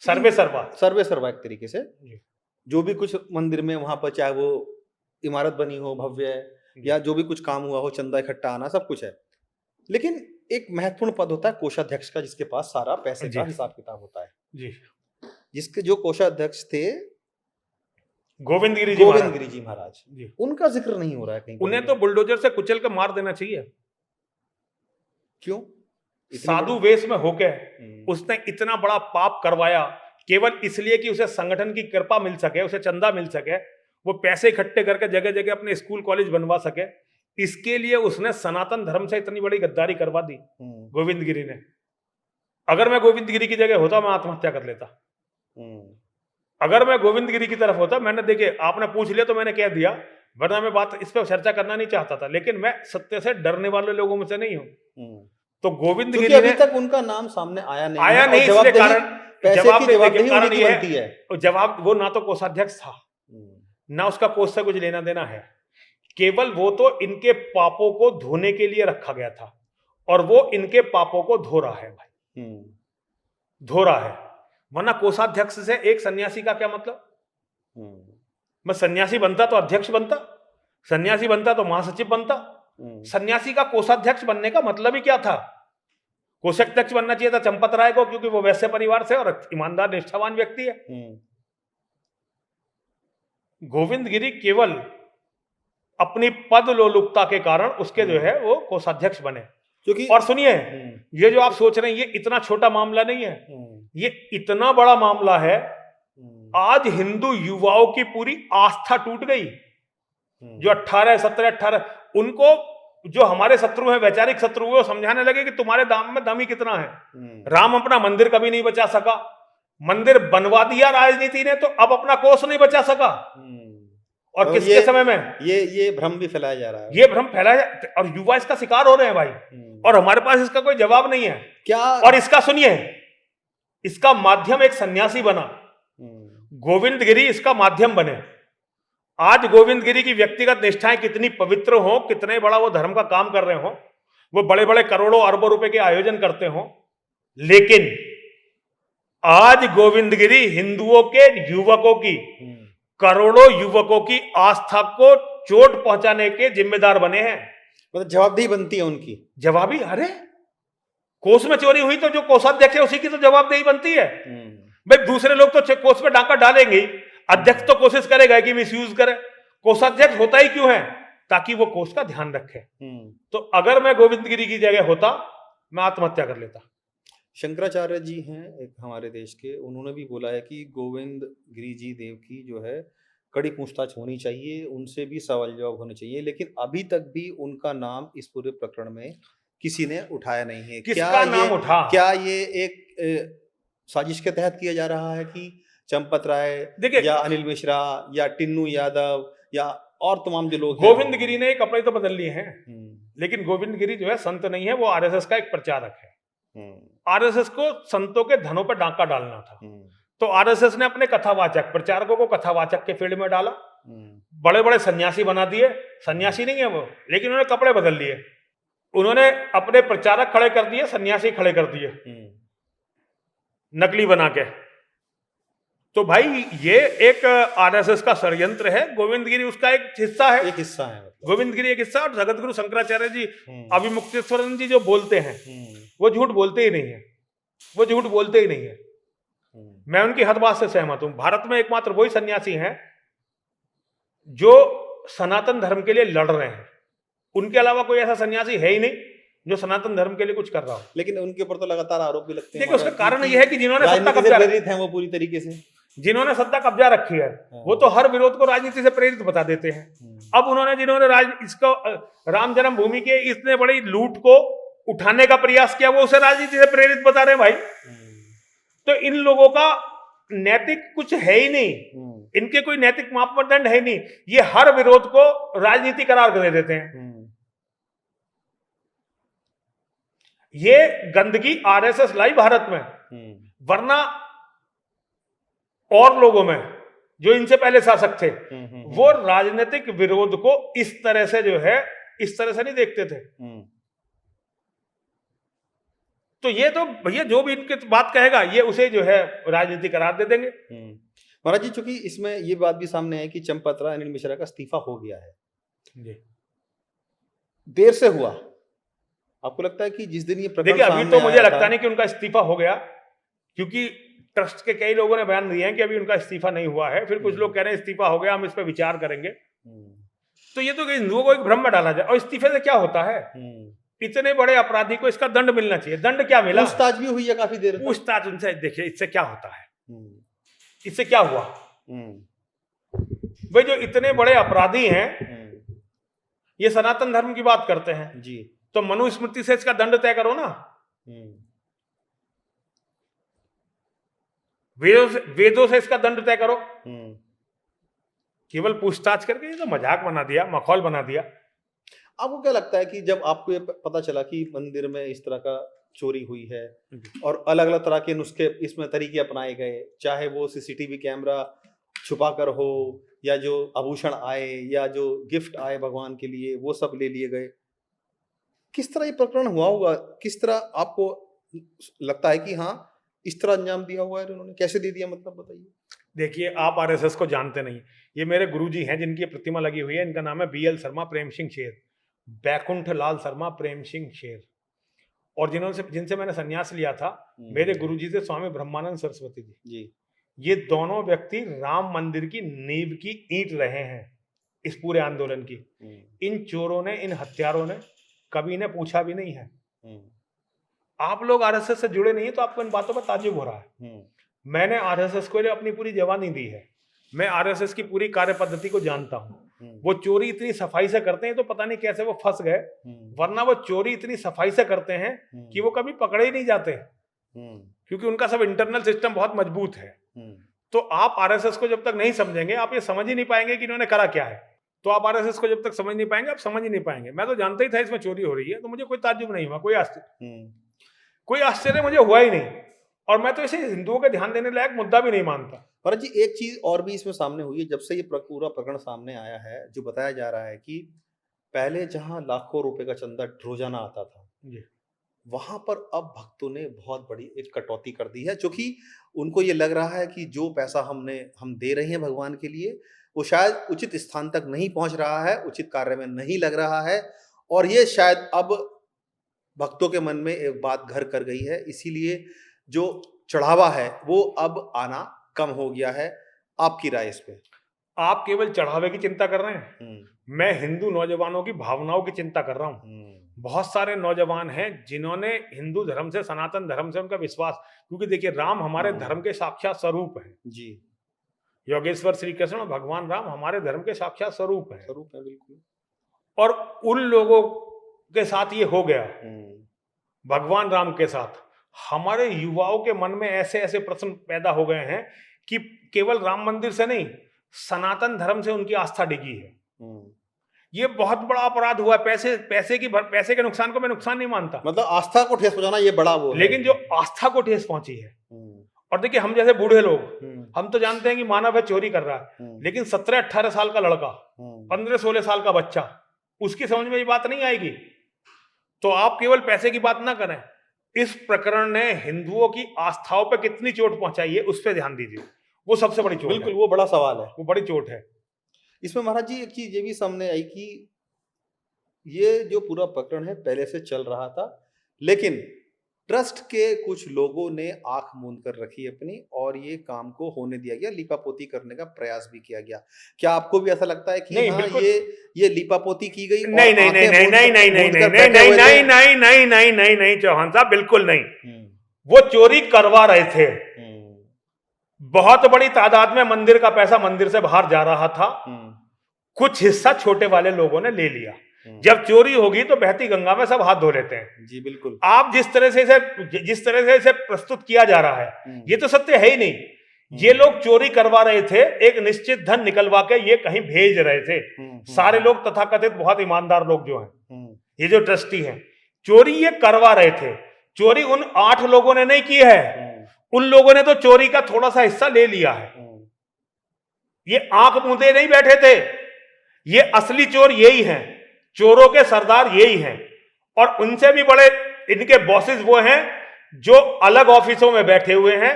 सर्वे सर्वा एक तरीके से जो भी कुछ मंदिर में वहां पर, चाहे वो इमारत बनी हो भव्य या जो भी कुछ काम हुआ हो, चंदा इकट्ठा आना, सब कुछ है। लेकिन एक महत्वपूर्ण पद होता है कोषाध्यक्ष का, जिसके पास सारा पैसे का हिसाब किताब होता है जी। जिसके जो कोषाध्यक्ष थे गोविंद गिरी जी महाराज, उनका जिक्र नहीं हो रहा है कहीं। उन्हें तो बुलडोजर से कुचल के मार देना चाहिए। क्यों? साधु वेश में होके उसने इतना बड़ा पाप करवाया केवल इसलिए कि उसे संगठन की कृपा मिल सके, उसे चंदा मिल सके, वो पैसे इकट्ठे करके जगह जगह अपने स्कूल कॉलेज बनवा सके। इसके लिए उसने सनातन धर्म से इतनी बड़ी गद्दारी करवा दी गोविंद गिरी ने। अगर मैं गोविंद गिरी की जगह होता मैं आत्महत्या कर लेता। अगर मैं गोविंद गिरी की तरफ होता, मैंने, देखिए आपने पूछ लिया तो मैंने कह दिया, वरना मैं बात इस पर चर्चा करना नहीं चाहता था। लेकिन मैं सत्य से डरने वाले लोगों में से नहीं हूँ। तो गोविंद गिरी अभी तक उनका नाम सामने आया नहीं, इसलिए कारण ये है, जवाब वो ना तो कोषाध्यक्ष था, ना उसका कोष से कुछ लेना देना है। केवल वो तो इनके पापों को धोने के लिए रखा गया था, और वो इनके पापों को धो रहा है भाई, धो रहा है। वरना कोषाध्यक्ष से एक सन्यासी का क्या मतलब? मैं सन्यासी बनता तो अध्यक्ष बनता, सन्यासी बनता तो महासचिव बनता। सन्यासी का कोषाध्यक्ष बनने का मतलब ही क्या था? कोषाध्यक्ष बनना चाहिए था चंपत राय को, क्योंकि वो वैश्य परिवार से और ईमानदार निष्ठावान व्यक्ति है। गोविंद गिरी केवल अपनी पद लोलुपता के कारण उसके जो है वो कोषाध्यक्ष बने। क्योंकि और सुनिए, ये जो आप सोच रहे हैं ये इतना छोटा मामला नहीं है, ये इतना बड़ा मामला है। आज हिंदू युवाओं की पूरी आस्था टूट गई। जो 18, 17, 18 उनको, जो हमारे शत्रु हैं, वैचारिक शत्रु, वो समझाने लगे कि तुम्हारे दाम में दम ही कितना है। राम अपना मंदिर कभी नहीं बचा सका, मंदिर बनवा दिया राजनीति ने, तो अब अपना कोष नहीं बचा सका। और किसके समय में ये भ्रम भी फैलाया जा रहा है, ये भ्रम फैलाया, और युवा इसका शिकार हो रहे हैं भाई। और हमारे पास इसका कोई जवाब नहीं है क्या? और इसका सुनिए, इसका माध्यम एक सन्यासी बना, गोविंद गिरी इसका माध्यम बने। आज गोविंद गिरी की व्यक्तिगत निष्ठाएं कितनी पवित्र हो, कितने बड़ा वो धर्म का काम कर रहे हो, वो बड़े बड़े करोड़ों अरबों रुपए के आयोजन करते हो, लेकिन आज गोविंद गिरी हिंदुओं के युवकों की, करोड़ों युवकों की आस्था को चोट पहुंचाने के जिम्मेदार बने हैं। मतलब जवाबदेही बनती है उनकी। जवाबी, अरे कोष में चोरी हुई तो जो कोषाध्यक्ष है उसी की तो जवाबदेही बनती है। भाई दूसरे लोग तो कोष में डाका डालेंगे, अध्यक्ष तो कोशिश करेगा कि मिसयूज करे। कोषाध्यक्ष होता ही क्यों है? ताकि वो कोष का ध्यान रखे। तो अगर मैं गोविंद गिरी की जगह होता मैं आत्महत्या कर लेता। शंकराचार्य जी हैं एक हमारे देश के, उन्होंने भी बोला है कि गोविंद गिरी जी देव की जो है कड़ी पूछताछ होनी चाहिए, उनसे भी सवाल जवाब होने चाहिए। लेकिन अभी तक भी उनका नाम इस पूरे प्रकरण में किसी ने उठाया नहीं है। किसका नाम उठा? क्या ये एक साजिश के तहत किया जा रहा है कि चंपत राय या अनिल मिश्रा या टिन्नू यादव या और तमाम जो लोग हैं। गोविंद गिरी ने कपड़े तो बदल लिए हैं, लेकिन गोविंद गिरी जो है संत नहीं है, वो आरएसएस का एक प्रचारक है। आरएसएस को संतों के धनों पर डाका डालना था, तो आरएसएस ने अपने कथावाचक प्रचारकों को कथावाचक के फील्ड में डाला, बड़े बड़े सन्यासी बना दिए। सन्यासी नहीं है वो, लेकिन उन्होंने कपड़े बदल लिए, उन्होंने अपने प्रचारक खड़े कर दिए, सन्यासी खड़े कर दिए नकली बना के। तो भाई ये एक आरएसएस का षड्यंत्र है। गोविंद गिरी उसका एक हिस्सा है, गोविंद गिरी एक हिस्सा, और जगत गुरु शंकराचार्य जी, अभिमुक्तेश्वरन जी जो बोलते हैं वो झूठ बोलते ही नहीं है, वो झूठ बोलते ही नहीं है। मैं उनकी हर बात से सहमत हूं। भारत में एकमात्र वही सन्यासी हैं जो सनातन धर्म के लिए लड़ रहे हैं, उनके अलावा कोई ऐसा सन्यासी है ही नहीं जो सनातन धर्म के लिए कुछ कर रहा हो। लेकिन उनके ऊपर तो लगातार आरोप भी लगते हैं। देखिए उसका कारण यह है कि जिन्होंने सत्ता कब्जा प्रेरित हैं वो पूरी तरीके से, जिन्होंने सत्ता कब्जा रखी है वो तो हर विरोध को राजनीति से प्रेरित बता देते हैं। अब उन्होंने जिन्होंने इसको राम जन्मभूमि के इतने बड़ी लूट को उठाने का प्रयास किया, वो उसे राजनीति से प्रेरित बता रहे हैं भाई। तो इन लोगों का नैतिक कुछ है ही नहीं, इनके कोई नैतिक मापदंड है नहीं, ये हर विरोध को राजनीति करार दे देते हैं। ये गंदगी आरएसएस लाई भारत में, वरना और लोगों में जो इनसे पहले शासक थे वो राजनीतिक विरोध को इस तरह से जो है, इस तरह से नहीं देखते थे। तो ये तो भैया जो भी इनकी बात कहेगा ये उसे जो है राजनीति करार दे देंगे। महाराज जी, चूंकि इसमें ये बात भी सामने है कि चंपतराय अनिल मिश्रा का इस्तीफा हो गया है जी, देर से हुआ। आपको लगता है कि जिस दिन ये देखिए अभी तो मुझे लगता नहीं कि उनका इस्तीफा हो गया, क्योंकि ट्रस्ट के कई लोगों ने बयान दिए हैं कि अभी उनका इस्तीफा नहीं हुआ है, फिर कुछ लोग कह रहे हैं इस्तीफा हो गया, हम इस पर विचार करेंगे। तो ये तो हिंदुओं को एक भ्रम में डाला जाए। और इस्तीफे से क्या होता है, इतने बड़े अपराधी को इसका दंड मिलना चाहिए। दंड क्या मिला? पूछताछ भी हुई है काफी देर, पूछताछ उनसे। देखिए इससे क्या होता है, इससे क्या हुआ भाई? जो इतने बड़े अपराधी हैं ये सनातन धर्म की बात करते हैं जी, तो मनुस्मृति से इसका दंड तय करो ना। वेदों से इसका दंड तय करो। केवल पूछताछ करके ये तो मजाक बना दिया, मखौल बना दिया। आपको क्या लगता है कि जब आपको ये पता चला कि मंदिर में इस तरह का चोरी हुई है और अलग अलग तरह के नुस्खे इसमें तरीके अपनाए गए, चाहे वो सीसीटीवी कैमरा छुपा कर हो या जो आभूषण आए या जो गिफ्ट आए भगवान के लिए वो सब ले लिए गए, किस तरह ये प्रकरण हुआ होगा? किस तरह आपको लगता है कि हाँ इस तरह अंजाम दिया हुआ है इन्होंने? कैसे दे दिया, मतलब बताइए। देखिए आप आरएसएस को जानते नहीं, ये मेरे गुरुजी हैं जिनकी प्रतिमा लगी हुई है, इनका नाम है बीएल शर्मा प्रेम सिंह शेर, बैकुंठ लाल शर्मा प्रेम सिंह शेर। और जिनसे मैंने संन्यास लिया था मेरे गुरुजी थे स्वामी ब्रह्मानंद सरस्वती जी। ये दोनों व्यक्ति राम मंदिर की नींव की ईंट रहे हैं इस पूरे आंदोलन की। इन चोरों ने, इन हत्यारों ने कभी इन्हें पूछा भी नहीं है। आप लोग आरएसएस से जुड़े नहीं है तो आपको इन बातों पर ताज्जुब हो रहा है। मैंने आरएसएस को अपनी पूरी जवानी दी है, मैं आरएसएस की पूरी कार्य पद्धति को जानता हूं। वो चोरी इतनी सफाई से करते हैं तो पता नहीं कैसे वो फंस गए, वरना वो चोरी इतनी सफाई से करते हैं कि वो कभी पकड़े ही नहीं जाते, क्योंकि उनका सब इंटरनल सिस्टम बहुत मजबूत है। तो आप आरएसएस को जब तक नहीं समझेंगे आप ये समझ ही नहीं पाएंगे कि इन्होंने करा क्या है। तो आप आरएसएस को जब तक समझ नहीं पाएंगे आप समझ ही नहीं पाएंगे। मैं तो जानता ही था इसमें चोरी हो रही है, तो मुझे कोई ताज्जुब नहीं हुआ, कोई आश्चर्य मुझे हुआ ही नहीं। और मैं तो इसे हिंदुओं के ध्यान देने लायक मुद्दा भी नहीं मानता। भरत जी, एक चीज और भी इसमें सामने हुई है जब से ये पूरा प्रकरण सामने आया है, जो बताया जा रहा है कि पहले जहां लाखों रुपए का चंदा रोजाना आता था जी, वहां पर अब भक्तों ने बहुत बड़ी एक कटौती कर दी है, जो कि उनको ये लग रहा है कि जो पैसा हम दे रहे हैं भगवान के लिए वो शायद उचित स्थान तक नहीं पहुंच रहा है, उचित कार्य में नहीं लग रहा है, और ये शायद अब भक्तों के मन में एक बात घर कर गई है, इसीलिए जो चढ़ावा है वो अब आना कम हो गया है। आपकी राय इस पे? आप केवल चढ़ावे की चिंता कर रहे हैं, मैं हिंदू नौजवानों की भावनाओं की चिंता कर रहा हूं। बहुत सारे नौजवान हैं जिन्होंने हिंदू धर्म से, सनातन धर्म से उनका विश्वास, क्योंकि देखिए राम हमारे धर्म के साक्षात स्वरूप है जी, योगेश्वर श्री कृष्ण और भगवान राम हमारे धर्म के साक्षात स्वरूप है बिल्कुल। और उन लोगों के साथ ये हो गया, भगवान राम के साथ। हमारे युवाओं के मन में ऐसे ऐसे प्रश्न पैदा हो गए हैं कि केवल राम मंदिर से नहीं, सनातन धर्म से उनकी आस्था डिगी है। ये बहुत बड़ा अपराध हुआ है। पैसे के नुकसान को मैं नुकसान नहीं मानता, मतलब आस्था को ठेस पहुंचाना ये बड़ा वो है। लेकिन जो आस्था को ठेस पहुंची है, और देखिए हम जैसे बूढ़े लोग, हम तो जानते हैं कि मानव है, चोरी कर रहा है, लेकिन 17-18 साल का लड़का, 15-16 साल का बच्चा, उसकी समझ में ये बात नहीं आएगी। तो आप केवल पैसे की बात ना करें, इस प्रकरण ने हिंदुओं की आस्थाओं पर कितनी चोट पहुंचाई है उस पर ध्यान दीजिए। वो सबसे बड़ी चोट बिल्कुल, वो बड़ा सवाल है, वो बड़ी चोट है। इसमें महाराज जी एक चीज ये भी सामने आई कि ये जो पूरा प्रकरण है पहले से चल रहा था, लेकिन ट्रस्ट के कुछ लोगों ने आंख मूंद कर रखी अपनी, और ये काम को होने दिया गया, लीपापोती करने का प्रयास भी किया गया। क्या आपको भी ऐसा लगता है कि नहीं, हाँ ये लीपापोती की गई? नहीं नहीं नहीं नहीं नहीं नहीं नहीं नहीं नहीं नहीं नहीं नहीं नहीं नहीं नहीं नहीं चौहान साहब, बिल्कुल नहीं। वो चोरी करवा रहे थे, बहुत बड़ी तादाद में मंदिर का पैसा मंदिर से बाहर जा रहा था, कुछ हिस्सा छोटे वाले लोगों ने ले लिया। जब चोरी होगी तो बहती गंगा में सब हाथ धो लेते हैं। जी बिल्कुल। आप जिस तरह से इसे प्रस्तुत किया जा रहा है, ये तो सत्य है ही नहीं। ये लोग चोरी करवा रहे थे, एक निश्चित धन निकलवा के ये कहीं भेज रहे थे। सारे लोग तथाकथित बहुत ईमानदार लोग जो हैं, ये जो ट्रस्टी हैं, चोरी ये करवा रहे थे। चोरी उन 8 लोगों ने नहीं की है, उन लोगों ने तो चोरी का थोड़ा सा हिस्सा ले लिया है। ये आंख मूंदे नहीं बैठे थे, ये असली चोर यही हैं, चोरों के सरदार यही हैं। और उनसे भी बड़े इनके बॉसेस वो हैं जो अलग ऑफिसों में बैठे हुए हैं,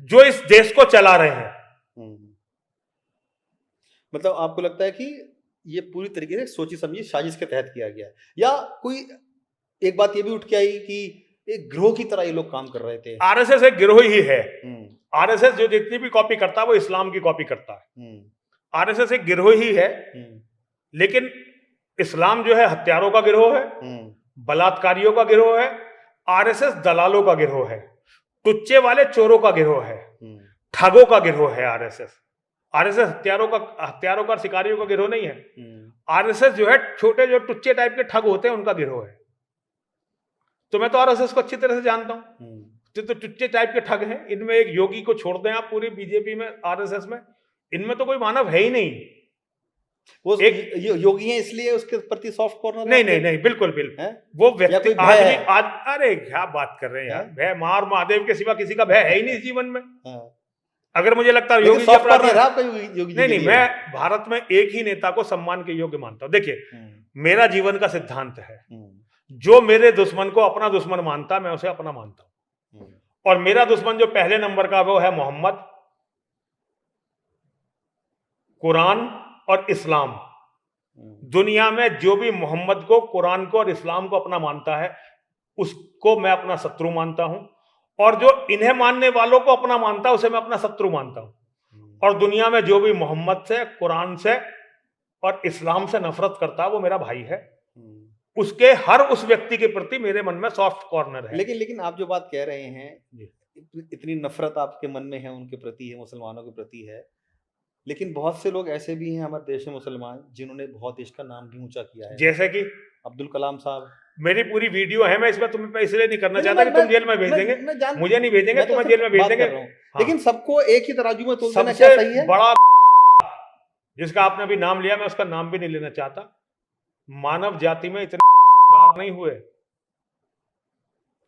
जो इस देश को चला रहे हैं। मतलब आपको लगता है कि ये पूरी तरीके से सोची समझी साजिश के तहत किया गया, या कोई एक बात ये भी उठ के आई कि एक गिरोह की तरह ये लोग काम कर रहे थे? आरएसएस एक गिरोह ही है। आरएसएस जो जितनी भी कॉपी करता है वो इस्लाम की कॉपी करता है। आरएसएस एक गिरोह ही है, लेकिन इस्लाम जो है हत्यारों का गिरोह है, बलात्कारियों का गिरोह है। आरएसएस दलालों का गिरोह है, टुच्चे वाले चोरों का गिरोह है, ठगों का गिरोह है। आरएसएस हत्यारों का शिकारियों का गिरोह नहीं है। आरएसएस जो है छोटे जो टुच्चे टाइप के ठग होते हैं उनका गिरोह है। तो मैं तो आरएसएस को अच्छी तरह से जानता हूं। तो टुच्चे टाइप के ठग हैं। इनमें एक योगी को छोड़ दें आप, पूरी बीजेपी में, आरएसएस में, इनमें तो कोई मानव है ही नहीं। वो एक योगी है इसलिए उसके प्रति सॉफ्ट कॉर्नर? नहीं नहीं नहीं, बिल्कुल वो व्यक्ति आदमी अरे क्या बात कर रहे हैं यार, भय मार महादेव के सिवा किसी का भय है ही नहीं इस जीवन में। अगर मुझे लगता है योगी सॉफ्ट कॉर्नर है आपका योगी? नहीं, मैं भारत में एक ही नेता को सम्मान के योग्य मानता हूं। देखिए, मेरा जीवन का सिद्धांत है, जो मेरे दुश्मन को अपना दुश्मन मानता मैं उसे अपना मानता हूं। और मेरा दुश्मन जो पहले नंबर का वो है मोहम्मद, कुरान और इस्लाम। दुनिया में जो भी मोहम्मद को, कुरान को और इस्लाम को अपना मानता है, उसको मैं अपना शत्रु मानता हूं। और जो इन्हें मानने वालों को अपना मानता है उसे मैं अपना शत्रु मानता हूं। और दुनिया में जो भी मोहम्मद से, कुरान से और इस्लाम से नफरत करता है वो मेरा भाई है। उसके हर उस व्यक्ति के प्रति मेरे मन में सॉफ्ट कॉर्नर है। लेकिन आप जो बात कह रहे हैं, इतनी नफरत आपके मन में है उनके प्रति, है मुसलमानों के प्रति है, लेकिन बहुत से लोग ऐसे भी हैं हमारे देश में मुसलमान जिन्होंने बहुत देश का नाम भी ऊंचा किया है, जैसे कि अब्दुल कलाम साहब। मेरी पूरी वीडियो है, मैं इसमें तुम्हें इसलिए नहीं करना चाहता कि तुम जेल में भेज देंगे, मुझे नहीं भेजेंगे, तुम्हें जेल में भेज देंगे। लेकिन सबको एक ही तराजू में तोल देना क्या सही है? बड़ा जिसका आपने अभी नाम लिया, मैं उसका नाम भी नहीं लेना चाहता। मानव जाति में इतने नहीं हुए।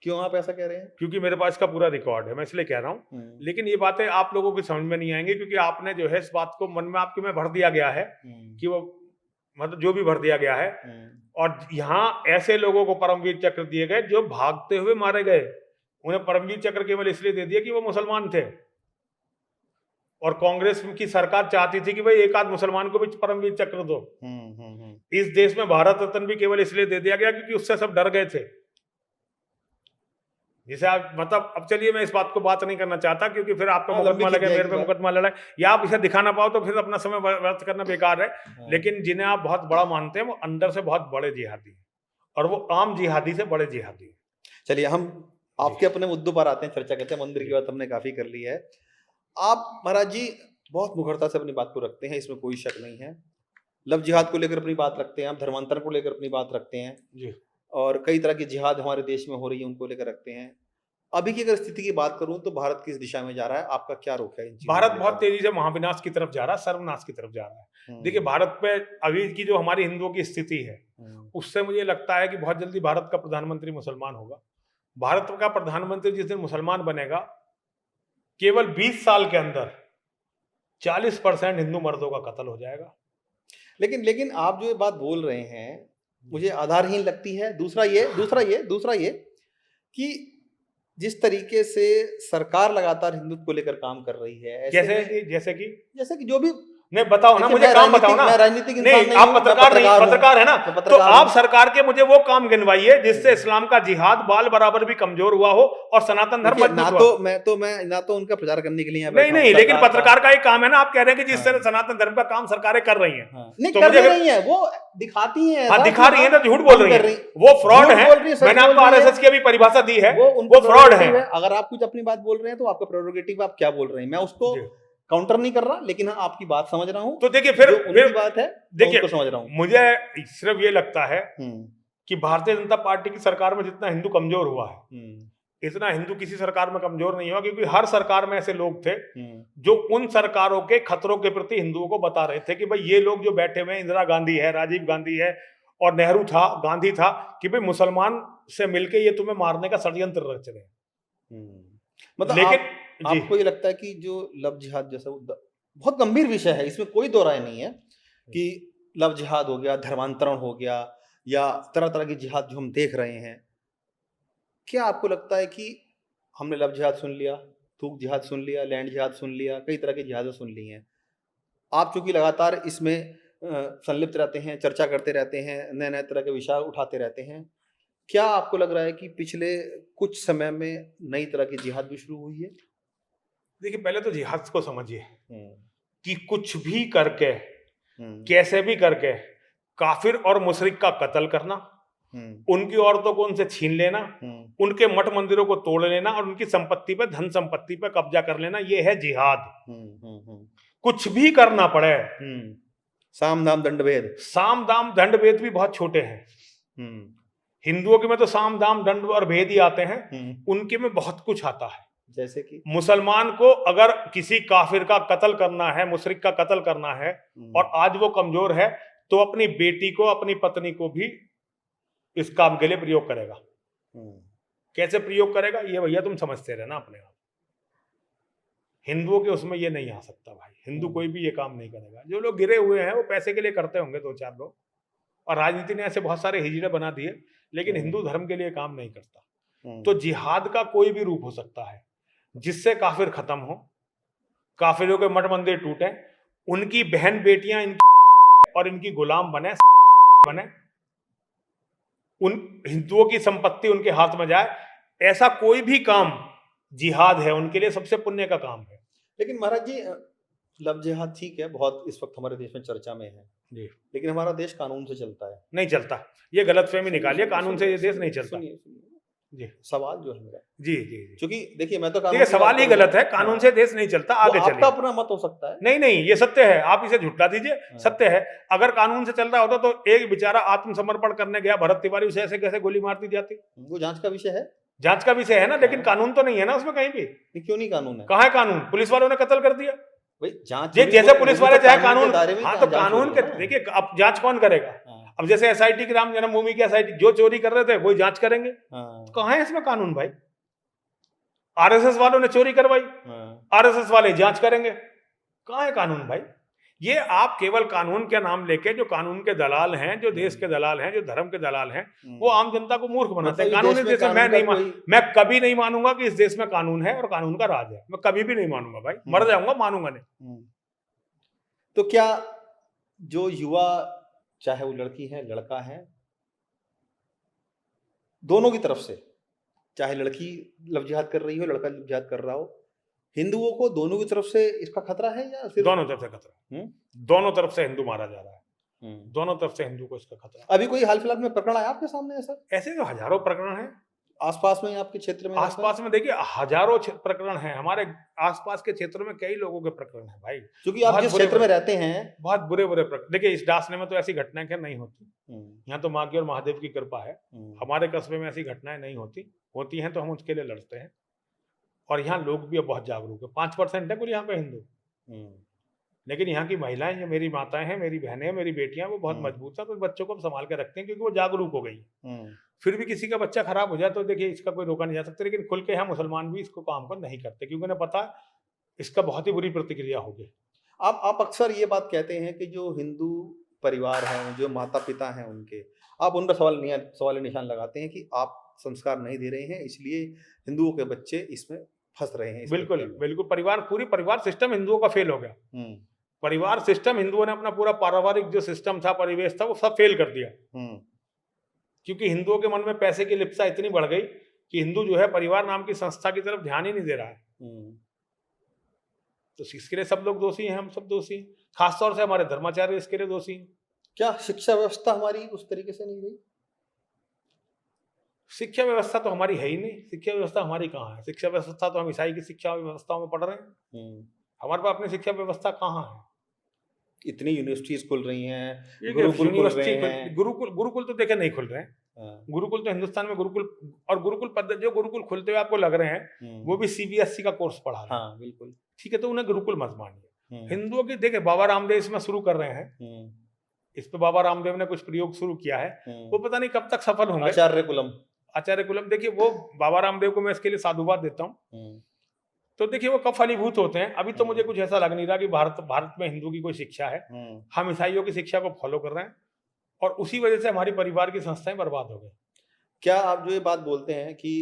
क्यों आप ऐसा कह रहे हैं? क्योंकि मेरे पास इसका पूरा रिकॉर्ड है, मैं इसलिए कह रहा हूं। लेकिन ये बातें आप लोगों की समझ में नहीं आएंगी, क्योंकि आपने जो है इस बात को मन में आपके में भर दिया गया है कि वो मतलब जो भी भर दिया गया है। और यहाँ ऐसे लोगों को परमवीर चक्र दिए गए जो भागते हुए मारे गए। उन्हें परमवीर चक्र केवल इसलिए दे दिया कि वो मुसलमान थे। और कांग्रेस की सरकार चाहती थी कि भाई एक आध मुसलमान को भी परमवीर चक्र दो। इस देश में भारत रत्न भी केवल इसलिए दे दिया गया क्योंकि उससे सब डर गए थे। जिसे आप मतलब, अब चलिए मैं इस बात को बात नहीं करना चाहता क्योंकि फिर आपका मुकदमा लगे, मेरे पे मुकदमा लड़ाए, या आप इसे दिखा ना पाओ तो फिर अपना समय व्यर्थ करना बेकार है। लेकिन जिन्हें आप बहुत बड़ा मानते हैं वो अंदर से बहुत बड़े जिहादी हैं, और वो आम जिहादी से बड़े जिहादी हैं। चलिए हम आपके अपने मुद्दों पर आते हैं, चर्चा करते हैं। मंदिर की बात हमने काफी कर ली है। आप महाराज जी बहुत मुखरता से अपनी बात को रखते हैं, इसमें कोई शक नहीं है। लव जिहाद को लेकर अपनी बात रखते हैं, आप धर्मांतरण को लेकर अपनी बात रखते हैं जी। और कई तरह की जिहाद हमारे देश में हो रही है उनको लेकर रखते हैं। अभी की अगर स्थिति की बात करूं तो भारत किस दिशा में जा रहा है, आपका क्या रुख है इन चीजों भारत को बहुत लेकर? तेजी से महाविनाश की तरफ जा रहा है, सर्वनाश की तरफ जा रहा है। हम्म, देखिए, भारत पे अभी की जो हमारी हिंदुओं की स्थिति है, उससे मुझे लगता है कि बहुत जल्दी भारत का प्रधानमंत्री मुसलमान होगा। भारत का प्रधानमंत्री जिस दिन मुसलमान बनेगा, केवल 20 साल के अंदर 40% हिंदू मर्दों का कत्ल हो जाएगा। लेकिन लेकिन आप जो ये बात बोल रहे हैं मुझे आधारहीन लगती है। दूसरा ये कि जिस तरीके से सरकार लगातार हिंदुत्व को लेकर काम कर रही है, ऐसे में जैसे कि जो भी नहीं, बताओ ना देखिए, मुझे, काम बताओ ना। मैं राजनीतिक इंसान नहीं, आप हूं, मैं पत्रकार है ना, मैं तो पत्रकार आप हूं। सरकार के मुझे वो काम गिनवाइए जिससे इस्लाम का जिहाद बाल बराबर भी कमजोर हुआ हो और सनातन धर्म देखिए, मजबूत हुआ। मैं ना तो उनका प्रचार करने के लिए यहाँ नहीं बैठा हूं, नहीं, लेकिन सरकार पत्रकार का एक काम है ना, आप कह रहे हैं कि जिस हाँ। तरह सनातन धर्म का काम सरकारें कर रही हैं, नहीं तो कर मुझे रही है, वो दिखाती है, हाँ, दिखा रही है ना, झूठ बोल रही है, वो फ्रॉड है। मैंने आपको आरएसएस की अभी परिभाषा दी है, वो फ्रॉड है। अगर आप कुछ अपनी बात बोल रहे हैं तो आपका प्रेरोगेटिव, आप क्या बोल रहे हैं, मैं उसको काउंटर नहीं कर रहा, लेकिन हाँ आपकी बात समझ रहा हूँ। तो देखिए, फिर उनकी बात है, देखिए, समझ रहा हूँ। मुझे सिर्फ ये लगता है कि भारतीय जनता पार्टी की सरकार में जितना हिंदू कमजोर हुआ है, इतना हिंदू किसी सरकार में कमजोर नहीं हुआ, क्योंकि हर सरकार में ऐसे लोग थे जो उन सरकारों के खतरों के प्रति हिंदुओं को बता रहे थे कि भाई ये लोग जो बैठे हुए हैं, इंदिरा गांधी है, राजीव गांधी है और नेहरू था, गांधी था, कि भाई मुसलमान से मिलके ये तुम्हें मारने का षड्यंत्र रच रहे हैं। मतलब लेकिन आपको ये लगता है कि जो लव जिहाद जैसा बहुत गंभीर विषय है, इसमें कोई दो राय नहीं है कि लव जिहाद हो गया, धर्मांतरण हो गया, या तरह तरह की जिहाद जो हम देख रहे हैं, क्या आपको लगता है कि हमने लव जिहाद सुन लिया, थूक जिहाद सुन लिया, लैंड जिहाद सुन लिया, कई तरह की जिहादें सुन ली हैं, आप चूंकि लगातार इसमें संलिप्त रहते हैं, चर्चा करते रहते हैं, नए नए तरह के विषय उठाते रहते हैं, क्या आपको लग रहा है कि पिछले कुछ समय में नई तरह की जिहाद भी शुरू हुई है? देखिए, पहले तो जिहाद को समझिए कि कुछ भी करके, कैसे भी करके काफिर और मुशरिक का कत्ल करना, उनकी औरतों को उनसे छीन लेना, उनके मठ मंदिरों को तोड़ लेना और उनकी संपत्ति पे, धन संपत्ति पे कब्जा कर लेना, ये है जिहाद। कुछ भी करना पड़े। साम दाम दंड भेद। साम दाम दंड भेद भी बहुत छोटे हैं। हिंदुओं के में तो साम दाम दंड और भेद ही आते हैं, उनके में बहुत कुछ आता है। जैसे कि मुसलमान को अगर किसी काफिर का कत्ल करना है, मुशरिक का कत्ल करना है, और आज वो कमजोर है, तो अपनी बेटी को, अपनी पत्नी को भी इस काम के लिए प्रयोग करेगा। कैसे प्रयोग करेगा, ये भैया तुम समझते रहना अपने आप। हिंदुओं के उसमें ये नहीं आ सकता भाई, हिंदू कोई भी ये काम नहीं करेगा। जो लोग गिरे हुए हैं वो पैसे के लिए करते होंगे, 2-4 लोग, और राजनीति ने ऐसे बहुत सारे हिजड़े बना दिए, लेकिन हिंदू धर्म के लिए काम नहीं करता। तो जिहाद का कोई भी रूप हो सकता है जिससे काफिर खत्म हो, काफिरों के मठ मंदिर टूटे, उनकी बहन बेटियां इनकी और इनकी गुलाम बने, उन हिंदुओं की संपत्ति उनके हाथ में जाए, ऐसा कोई भी काम जिहाद है, उनके लिए सबसे पुण्य का काम है। लेकिन महाराज जी, लव जिहाद ठीक है, बहुत इस वक्त हमारे देश में चर्चा में है जी, लेकिन हमारा देश कानून से चलता है। नहीं चलता, ये गलतफहमी निकालिए, कानून से ये देश नहीं चलता। जी, सवाल जो है मेरा, जी जी जी, क्योंकि देखिए मैं तो देखिए सवाल ही गलत है, कानून से देश नहीं चलता। आगे चलिए, आपका अपना मत हो सकता है। नहीं नहीं, ये सत्य है, आप इसे झुटला दीजिए, सत्य है। अगर कानून से चल रहा होता तो एक बेचारा आत्मसमर्पण करने गया भरत तिवारी, उसे ऐसे कैसे गोली मार दी जाती? वो जांच का विषय है, जांच का विषय है ना, लेकिन कानून तो नहीं है ना उसमें कहीं भी। क्यों नहीं कानून है? कहाँ है कानून? पुलिस वालों ने कत्ल कर दिया भाई, जांच जैसे पुलिस वाले चाहे कानून, हाँ तो कानून के, देखिए अब जांच कौन करेगा? अब जैसे एसआईटी की, राम जन्मभूमि की एसआईटी, जो चोरी कर रहे थे वही जांच करेंगे। कहाँ है इसमें कानून भाई? आरएसएस वालों ने चोरी करवाई, आरएसएस वाले जांच करेंगे, कहाँ है कानून भाई? ये आप केवल कानून के नाम लेके, जो कानून के दलाल हैं, जो देश के दलाल हैं, जो धर्म के दलाल हैं, वो आम जनता को मूर्ख बनाते हैं। कानून इस देश में मैं कभी नहीं मानूंगा कि इस देश में कानून है और कानून का राज है, मैं कभी भी नहीं मानूंगा भाई, मर जाऊंगा, मानूंगा नहीं। तो क्या जो युवा, चाहे वो लड़की है लड़का है, दोनों की तरफ से, चाहे लड़की लव जिहाद कर रही हो, लड़का लव जिहाद कर रहा हो, हिंदुओं को दोनों की तरफ से इसका खतरा है या सिर्फ? दोनों तरफ से खतरा, दोनों तरफ से हिंदू मारा जा रहा है, दोनों तरफ से हिंदू को इसका खतरा। अभी कोई हाल फिलहाल में प्रकरण आया आपके सामने ऐसा? ऐसे तो हजारों प्रकरण हैं आसपास में, आपके क्षेत्र में? आसपास में देखिए हजारों प्रकरण हैं, हमारे आसपास के क्षेत्र में कई लोगों के प्रकरण हैं भाई। क्योंकि आप जिस क्षेत्र में रहते हैं, बहुत बुरे बुरे प्रकरण। देखिए इस डासने में तो ऐसी घटनाएं क्या नहीं होती, यहाँ तो माँ की और महादेव की कृपा है, हमारे कस्बे में ऐसी घटनाएं नहीं होती, होती हैं तो हम उसके लिए लड़ते हैं। और यहाँ लोग भी अब बहुत जागरूक है। 5% है कुल यहाँ पे हिंदू, लेकिन यहाँ की महिलाएं, जो मेरी माताएं हैं, मेरी बहनें हैं, मेरी बेटियां, वो बहुत मजबूत है, तो बच्चों को संभाल के रखते हैं क्योंकि वो जागरूक हो गई। फिर भी किसी का बच्चा खराब हो जाए तो देखिए इसका कोई रोका नहीं जा सकता, लेकिन खुल के यहाँ मुसलमान भी इसको काम को नहीं करते क्योंकि उन्हें पता है इसका बहुत ही बुरी प्रतिक्रिया होगी। आप अक्सर ये बात कहते हैं कि जो हिंदू परिवार हैं, जो माता पिता हैं उनके, आप उन पर सवाल निशान लगाते हैं कि आप संस्कार नहीं दे रहे हैं, इसलिए हिंदुओं के बच्चे इसमें फंस रहे हैं। बिल्कुल बिल्कुल, पूरी परिवार सिस्टम हिंदुओं का फेल हो गया। परिवार सिस्टम, हिंदुओं ने अपना पूरा पारिवारिक जो सिस्टम था, परिवेश था, वो सब फेल कर दिया क्योंकि हिंदुओं के मन में पैसे की लिप्सा इतनी बढ़ गई कि हिंदू जो है परिवार नाम की संस्था की तरफ ध्यान ही नहीं दे रहा है। तो इसके लिए सब लोग दोषी हैं, हम सब दोषी हैं, खासतौर से हमारे धर्माचार्य इसके लिए दोषी हैं। क्या शिक्षा व्यवस्था हमारी उस तरीके से नहीं रही? शिक्षा व्यवस्था तो हमारी है ही नहीं। शिक्षा व्यवस्था हमारी कहाँ है? शिक्षा व्यवस्था तो हम ईसाई की शिक्षा व्यवस्थाओं में पढ़ रहे हैं। हमारे पास अपनी शिक्षा व्यवस्था कहाँ है? इतनी यूनिवर्सिटीज खुल रही हैं, गुरुकुल तो देखे नहीं खुल रहे हैं। गुरुकुल तो हिंदुस्तान में गुरुकुल पद्धति, जो गुरुकुल खुलते हुए आपको लग रहे हैं वो भी सीबीएसई का कोर्स पढ़ा रहे हैं। हाँ बिल्कुल ठीक है, तो उन्हें गुरुकुल मत मानिए। हिंदुओं की देखिए, बाबा रामदेव इसमें शुरू कर रहे हैं, इस पे बाबा रामदेव ने कुछ प्रयोग शुरू किया है, वो पता नहीं कब तक सफल होंगे। आचार्य कुलम, देखिए वो बाबा रामदेव को मैं इसके लिए साधुवाद देता हूँ। तो देखिए वो कब फलीभूत होते हैं। अभी तो मुझे कुछ ऐसा लग नहीं रहा कि भारत में हिंदू की कोई शिक्षा है। हम ईसाइयों की शिक्षा को फॉलो कर रहे हैं और उसी वजह से हमारी परिवार की संस्थाएं बर्बाद हो गई। क्या आप जो ये बात बोलते हैं कि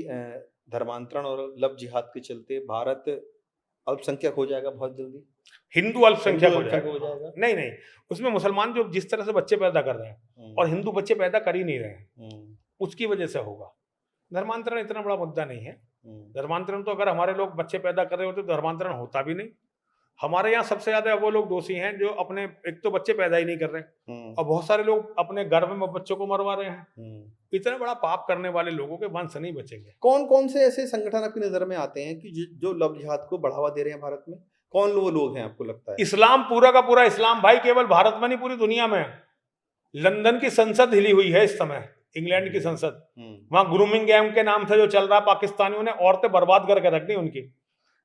धर्मांतरण और लव जिहाद के चलते भारत अल्पसंख्यक हो जाएगा बहुत जल्दी, हिंदू अल्पसंख्यक हो जाएगा? नहीं, उसमें मुसलमान जो जिस तरह से बच्चे पैदा कर रहे हैं और हिंदू बच्चे पैदा कर ही नहीं रहे हैं, उसकी वजह से होगा। धर्मांतरण इतना बड़ा मुद्दा नहीं है। धर्मांतरण तो अगर हमारे लोग बच्चे पैदा कर रहे होते तो धर्मांतरण होता भी नहीं। हमारे यहाँ सबसे ज्यादा वो लोग दोषी हैं जो अपने, एक तो बच्चे पैदा ही नहीं कर रहे और बहुत सारे लोग अपने गर्भ में बच्चों को मरवा रहे हैं। इतना बड़ा पाप करने वाले लोगों के वंश नहीं बचेंगे। कौन कौन से ऐसे संगठन आपकी नजर में आते हैं कि जो लव जिहाद को बढ़ावा दे रहे हैं भारत में? कौन वो लोग हैं आपको लगता है? इस्लाम, पूरा का पूरा इस्लाम भाई, केवल भारत में नहीं पूरी दुनिया में। लंदन की संसद हिली हुई है इस समय, इंग्लैंड की संसद। वहां ग्रूमिंग गैंग के नाम से जो चल रहा, पाकिस्तानियों ने औरतें बर्बाद करके रख दी उनकी।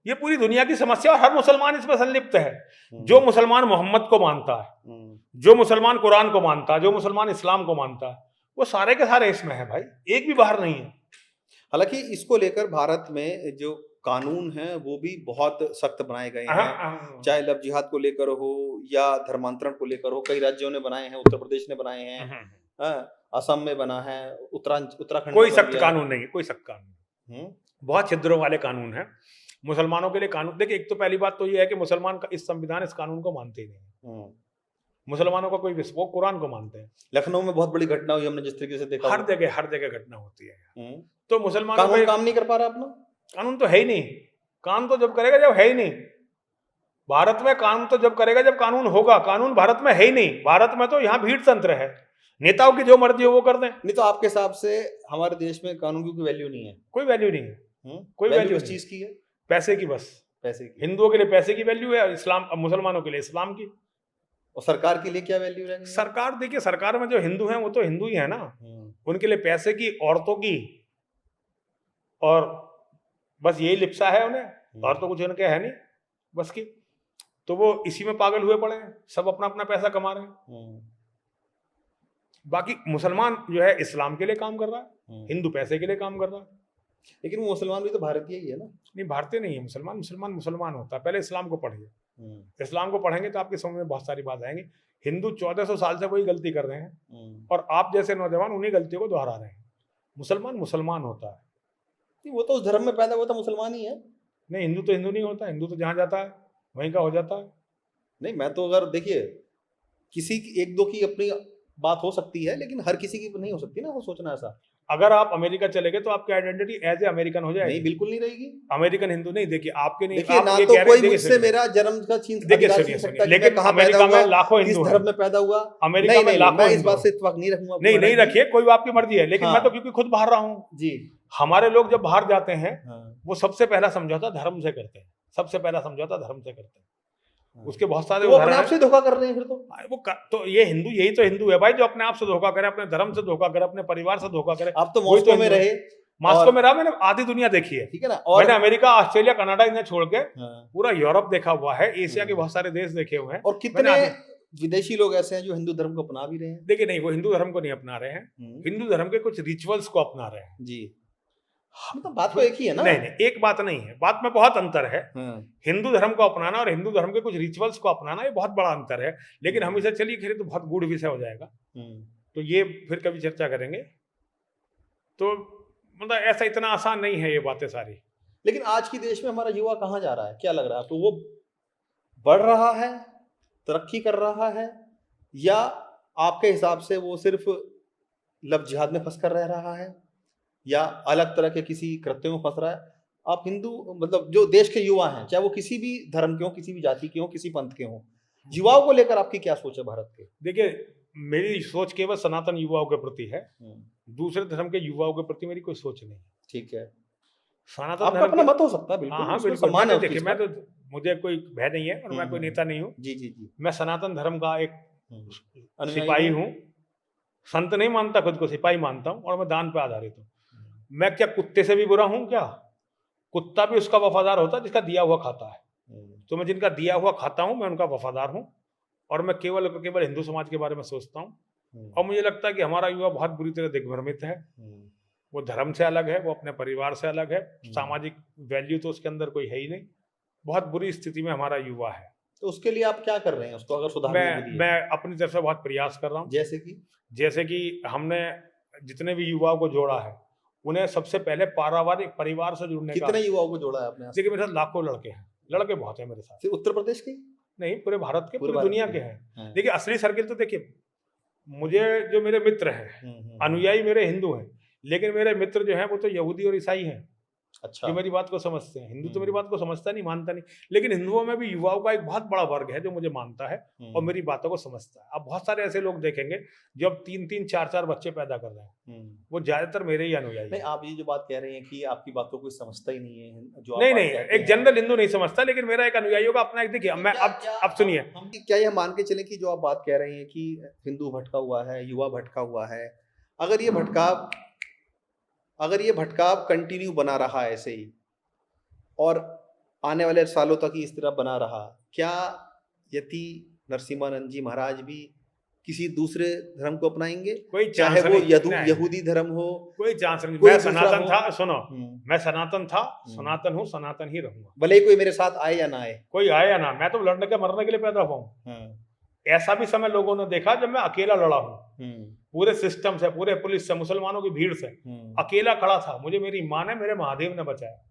ये पूरी दुनिया की समस्या और हर मुसलमान इसमें संलिप्त है। जो मुसलमान मोहम्मद को मानता है, जो मुसलमान कुरान को मानता है, जो मुसलमान इस्लाम को मानता है, वो सारे के सारे इसमें है भाई, एक भी बाहर नहीं है। हालांकि इसको लेकर भारत में जो कानून है वो भी बहुत सख्त बनाए गए हैं, चाहे लव जिहाद को लेकर हो या धर्मांतरण को लेकर हो। कई राज्यों ने बनाए हैं, उत्तर प्रदेश ने बनाए हैं, असम में बना है, उत्तराखंड। कोई सख्त कानून नहीं है, कोई सख्त कानून। बहुत छिद्रों वाले कानून है मुसलमानों के लिए। कानून देखिए, एक तो पहली बात तो ये है कि मुसलमान का इस संविधान, इस कानून को मानते ही नहीं। मुसलमानों का कोई वो कुरान को मानते हैं। लखनऊ में बहुत बड़ी घटना हुई, हमने जिस तरीके से देखा, हर जगह घटना होती है। तो मुसलमान काम नहीं कर पा रहा अपना। कानून तो है ही नहीं। कानून तो जब करेगा जब है ही नहीं। भारत में कानून तो जब करेगा जब कानून होगा। कानून भारत में है ही नहीं। भारत में तो यहाँ भीड़ तंत्र है, नेताओं की जो मर्जी हो वो कर दें। नहीं तो आपके हिसाब से हमारे देश में कानून की कोई वैल्यू नहीं है? कोई वैल्यू नहीं है। कोई वैल्यू इस चीज की है, पैसे की, बस पैसे की। हिंदुओं के लिए पैसे की वैल्यू है, इस्लाम, मुसलमानों के लिए इस्लाम की। और सरकार के लिए क्या वैल्यू है? सरकार, देखिए सरकार में जो हिंदू हैं वो तो हिंदू ही है ना, उनके लिए पैसे की, औरतों की, और बस यही लिप्सा है उन्हें, और तो कुछ उनके है नहीं बस की। तो वो इसी में पागल हुए पड़े हैं, सब अपना अपना पैसा कमा रहे हैं। बाकी मुसलमान जो है इस्लाम के लिए काम कर रहा है, हिंदू पैसे के लिए काम कर रहा है। लेकिन वो मुसलमान भी तो भारतीय ही है ना? नहीं, भारतीय नहीं है मुसलमान। मुसलमान होता है। पहले इस्लाम को पढ़िए, इस्लाम को पढ़ेंगे तो आपके समझ में बहुत सारी बात आएंगी। हिंदू 1400 साल से वही गलती कर रहे हैं और आप जैसे नौजवान उन्हीं गलतियों को दोहरा रहे हैं। मुसलमान होता है, वो तो उस धर्म में पैदा हुआ था, मुसलमान ही है। नहीं, हिंदू तो हिंदू नहीं होता। हिंदू तो जहाँ जाता है वहीं का हो जाता है। नहीं, मैं तो अगर देखिए किसी की एक दो की अपनी बात हो सकती है, लेकिन हर किसी की नहीं हो सकती ना वो सोचना ऐसा। अगर आप अमेरिका चले गए तो आपकी आइडेंटिटी एज ए अमेरिकन हो जाएगी। नहीं, बिल्कुल नहीं रहेगी। अमेरिकन हिंदू नहीं। देखिए आपके नहीं, देखिए ना तो कोई मुझसे मेरा जन्म का छीन सकता, लेकिन अमेरिका में लाखों हिंदू, किस धर्म में पैदा हुआ, अमेरिका में लाखों। मैं इस बात से इत्तेफाक नहीं रखूंगा। नहीं रखिए, कोई आपकी मर्जी है, लेकिन मैं तो क्योंकि खुद बाहर रहा हूँ जी। हमारे लोग जब बाहर जाते हैं वो सबसे पहला समझौता धर्म से करते हैं, सबसे पहला समझौता धर्म से करते हैं। उसके बहुत सारे वो अपने आप से धोखा कर रहे हैं फिर तो ये हिंदू, यही तो हिंदू है भाई, जो अपने आप से धोखा करे, अपने धर्म से धोखा करे, अपने परिवार से धोखा करे। आप तो मॉस्को में रहे, मॉस्को में रहा, मैंने आधी दुनिया देखी है। ठीक है ना। और मैंने अमेरिका, ऑस्ट्रेलिया, कनाडा इन्हें छोड़ के हाँ, पूरा यूरोप देखा हुआ है, एशिया के बहुत सारे देश देखे हुए हैं। और कितने मैंने विदेशी लोग ऐसे हैं जो हिंदू धर्म को अपना भी रहे हैं। देखिए नहीं, वो हिंदू धर्म को नहीं अपना रहे हैं, हिंदू धर्म के कुछ रिचुअल्स को अपना रहे हैं जी, मतलब बात तो एक ही है ना। नहीं नहीं, एक बात नहीं है, बात में बहुत अंतर है। हाँ, हिंदू धर्म को अपनाना और हिंदू धर्म के कुछ रिचुअल्स को अपनाना, ये बहुत बड़ा अंतर है। लेकिन हम इसे चलिए खैर, तो बहुत गूढ़ विषय हो जाएगा, तो ये फिर कभी चर्चा करेंगे। तो मतलब ऐसा इतना आसान नहीं है ये बातें सारी। लेकिन आज की देश में हमारा युवा कहाँ जा रहा है, क्या लग रहा है आपको? वो बढ़ रहा है, तरक्की कर रहा है, या आपके हिसाब से वो सिर्फ लव जिहाद में फंस कर रह रहा है, या अलग तरह के किसी कृत्य में फंस रहा है? आप हिंदू, मतलब जो देश के युवा हैं, चाहे वो किसी भी धर्म के हो, किसी भी जाति के हो, किसी पंथ के हो, युवाओं को लेकर आपकी क्या सोच है भारत के? देखिए, मेरी सोच केवल सनातन युवाओं के प्रति है, दूसरे धर्म के युवाओं के प्रति मेरी कोई सोच नहीं। ठीक है, सनातन आपका धर्म अपना मत हो सकता है, बिल्कुल। हाँ, उसमें बिल्कुल। सम्मान है उस देखिए, चीज़ मैं का। तो, मुझे कोई भय नहीं है और मैं कोई नेता नहीं हूँ। जी जी जी, मैं सनातन धर्म का एक अनुयायी सिपाही हूँ। हूँ, संत नहीं मानता खुद को, सिपाही मानता हूँ, और मैं दान पे आधारित हूँ। मैं क्या कुत्ते से भी बुरा हूँ क्या? कुत्ता भी उसका वफादार होता है जिसका दिया हुआ खाता है। तो मैं जिनका दिया हुआ खाता हूँ, मैं उनका वफादार हूँ, और मैं केवल केवल हिंदू समाज के बारे में सोचता हूँ। और मुझे लगता है कि हमारा युवा बहुत बुरी तरह दिग्भ्रमित है। वो धर्म से अलग है, वो अपने परिवार से अलग है, सामाजिक वैल्यू तो उसके अंदर कोई है ही नहीं। बहुत बुरी स्थिति में हमारा युवा है। तो उसके लिए आप क्या कर रहे हैं, उसको अगर सुधारने के लिए? मैं अपनी तरफ से बहुत प्रयास कर रहा हूँ। जैसे कि हमने जितने भी युवाओं को जोड़ा है, उन्हें सबसे पहले पारिवारिक परिवार से जुड़ने का। कितने युवाओं को जोड़ा है आपने? देखिए, मेरे साथ लाखों लड़के हैं, लड़के बहुत हैं मेरे साथ। सिर्फ उत्तर प्रदेश के नहीं, पूरे भारत के, पूरी दुनिया के हैं। हाँ। देखिए, असली सर्किल तो देखिए, मुझे जो मेरे मित्र हैं, अनुयायी मेरे हिंदू हैं, लेकिन मेरे मित्र जो हैं वो तो यहूदी और ईसाई हैं। अच्छा, जो मेरी बात को समझते हैं। हिंदू तो मेरी बात को समझता नहीं, मानता नहीं, लेकिन हिंदुओं में भी युवाओं का एक बहुत बड़ा वर्ग है जो मुझे मानता है और मेरी बातों को समझता है। आप बहुत सारे ऐसे लोग देखेंगे जो अब 3-3, 4-4 बच्चे पैदा कर रहे हैं, वो ज्यादातर मेरे ही अनुयायी हैं। आप ये जो बात कह रहे हैं कि आपकी बात को कोई समझता ही नहीं है, जो नहीं, एक जनरल हिंदू नहीं समझता, लेकिन मेरा एक अनुयायियों का अपना एक, देखिए मैं अब सुनिए, क्या ये मान के चले कि जो आप बात कह रहे हैं कि हिंदू भटका हुआ है, युवा भटका हुआ है, अगर ये भटकाव कंटिन्यू बना रहा ऐसे ही और आने वाले सालों तक ही इस तरह बना रहा, क्या यति नरसिम्हानंद जी महाराज भी किसी दूसरे धर्म को अपनाएंगे? कोई चाहे वो यहूदी धर्म हो, कोई चांस नहीं। मैं सनातन था, सुनो, मैं सनातन था, सनातन हूँ, सनातन ही रहूंगा, भले कोई मेरे साथ आए या ना आए, कोई आए या ना। मैं तो लड़ने के मरने के लिए पैदा हुआ हूँ। ऐसा भी समय लोगों ने देखा जब मैं अकेला लड़ा हूँ, पूरे सिस्टम से, पूरे पुलिस से, मुसलमानों की भीड़ से अकेला खड़ा था। मुझे मेरी माँ ने, मेरे महादेव ने बचाया।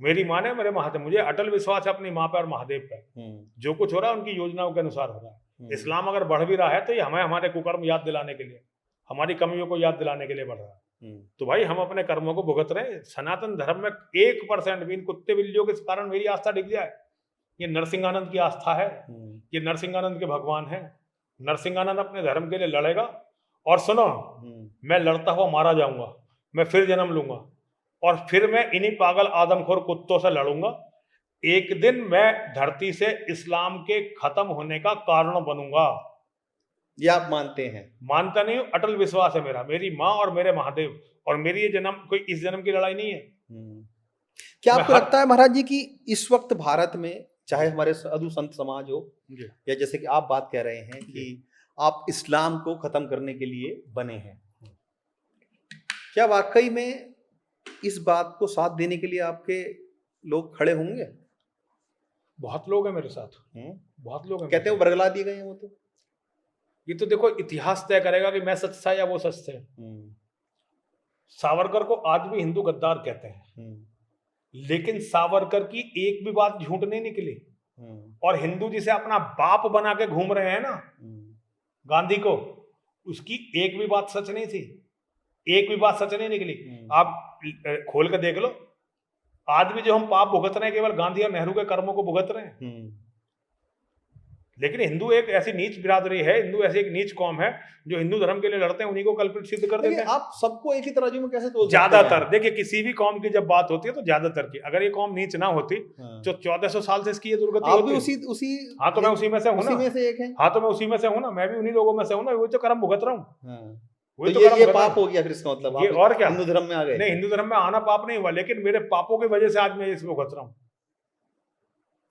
मेरी माँ ने, मेरे महादेव, मुझे अटल विश्वास है अपनी माँ पे और महादेव पे। जो कुछ हो रहा है उनकी योजनाओं के अनुसार हो रहा है। इस्लाम अगर बढ़ भी रहा है तो ये हमें हमारे कुकर्म याद दिलाने के लिए, हमारी कमियों को याद दिलाने के लिए बढ़ रहा है। तो भाई हम अपने कर्मों को भुगत रहे हैं। सनातन धर्म में 1% भी इन कुत्ते बिल्लियों के कारण मेरी आस्था डिग जाए, ये नरसिंहानंद की आस्था है, ये नरसिंहानंद के भगवान है। नरसिंहानंद अपने धर्म के लिए लड़ेगा, और सुनो, मैं लड़ता हुआ मारा जाऊंगा, मैं फिर जन्म लूंगा, और फिर मैं इन्हीं पागल आदमखोर कुत्तों से लड़ूंगा। एक दिन मैं धरती से इस्लाम के खत्म होने का कारण बनूंगा। ये आप मानते हैं? मानता नहीं हूं, अटल विश्वास है मेरा, मेरी माँ और मेरे महादेव, और मेरी ये जन्म कोई इस जन्म की लड़ाई नहीं है। क्या आपको लगता है महाराज जी कि इस वक्त भारत में, चाहे हमारे साधु संत समाज हो, या जैसे कि आप बात कह रहे हैं कि आप इस्लाम को खत्म करने के लिए बने हैं, क्या वाकई में इस बात को साथ देने के लिए आपके लोग खड़े होंगे? बहुत लोग हैं मेरे साथ, बहुत लोग हैं। कहते हैं बरगला दिए गए हैं वो। तो ये तो देखो, इतिहास तय करेगा कि मैं सच था या वो सच थे। सावरकर को आज भी हिंदू गद्दार कहते हैं, लेकिन सावरकर की एक भी बात झूठ नहीं निकली। और हिंदू जिसे अपना बाप बना के घूम रहे हैं ना, गांधी को, उसकी एक भी बात सच नहीं थी, एक भी बात सच नहीं निकली। आप खोल कर देख लो, आज भी जो हम पाप भुगत रहे हैं केवल गांधी और नेहरू के कर्मों को भुगत रहे हैं। लेकिन हिंदू एक ऐसी नीच बिरादरी है, हिंदू ऐसी एक नीच कौम है जो हिंदू धर्म के लिए लड़ते हैं, उन्हीं को कल्पित सिद्ध कर देते हैं। आप सबको एक ही तराजू में कैसे तोल सकते हैं? ज्यादातर देखिए, किसी भी कौम की जब बात होती है तो ज्यादातर की, अगर ये कौम नीच ना होती तो 1400 साल से इसकी ये दुर्गति होती। हाँ, तो मैं उसी में से हूँ ना, हाँ तो मैं उसी में से हूँ ना, मैं भी उन्हीं लोगों में से हूँ ना, वो तो कर्म भुगत रहा हूँ। वही तो तो ये कर्म ये कर रहा पाप हूं। हो गया फिर इसका मतलब, ये आप और क्या, हिंदू धर्म में आ गए? नहीं हिंदू धर्म में आना पाप नहीं हुआ, लेकिन मेरे पापों की वजह से आज मैं इसमें घुस रहा हूँ।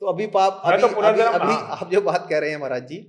तो अभी पाप, मैं अभी तो अभी पुनर्जन्म, अभी हाँ, आप जो बात कह रहे हैं महाराज जी,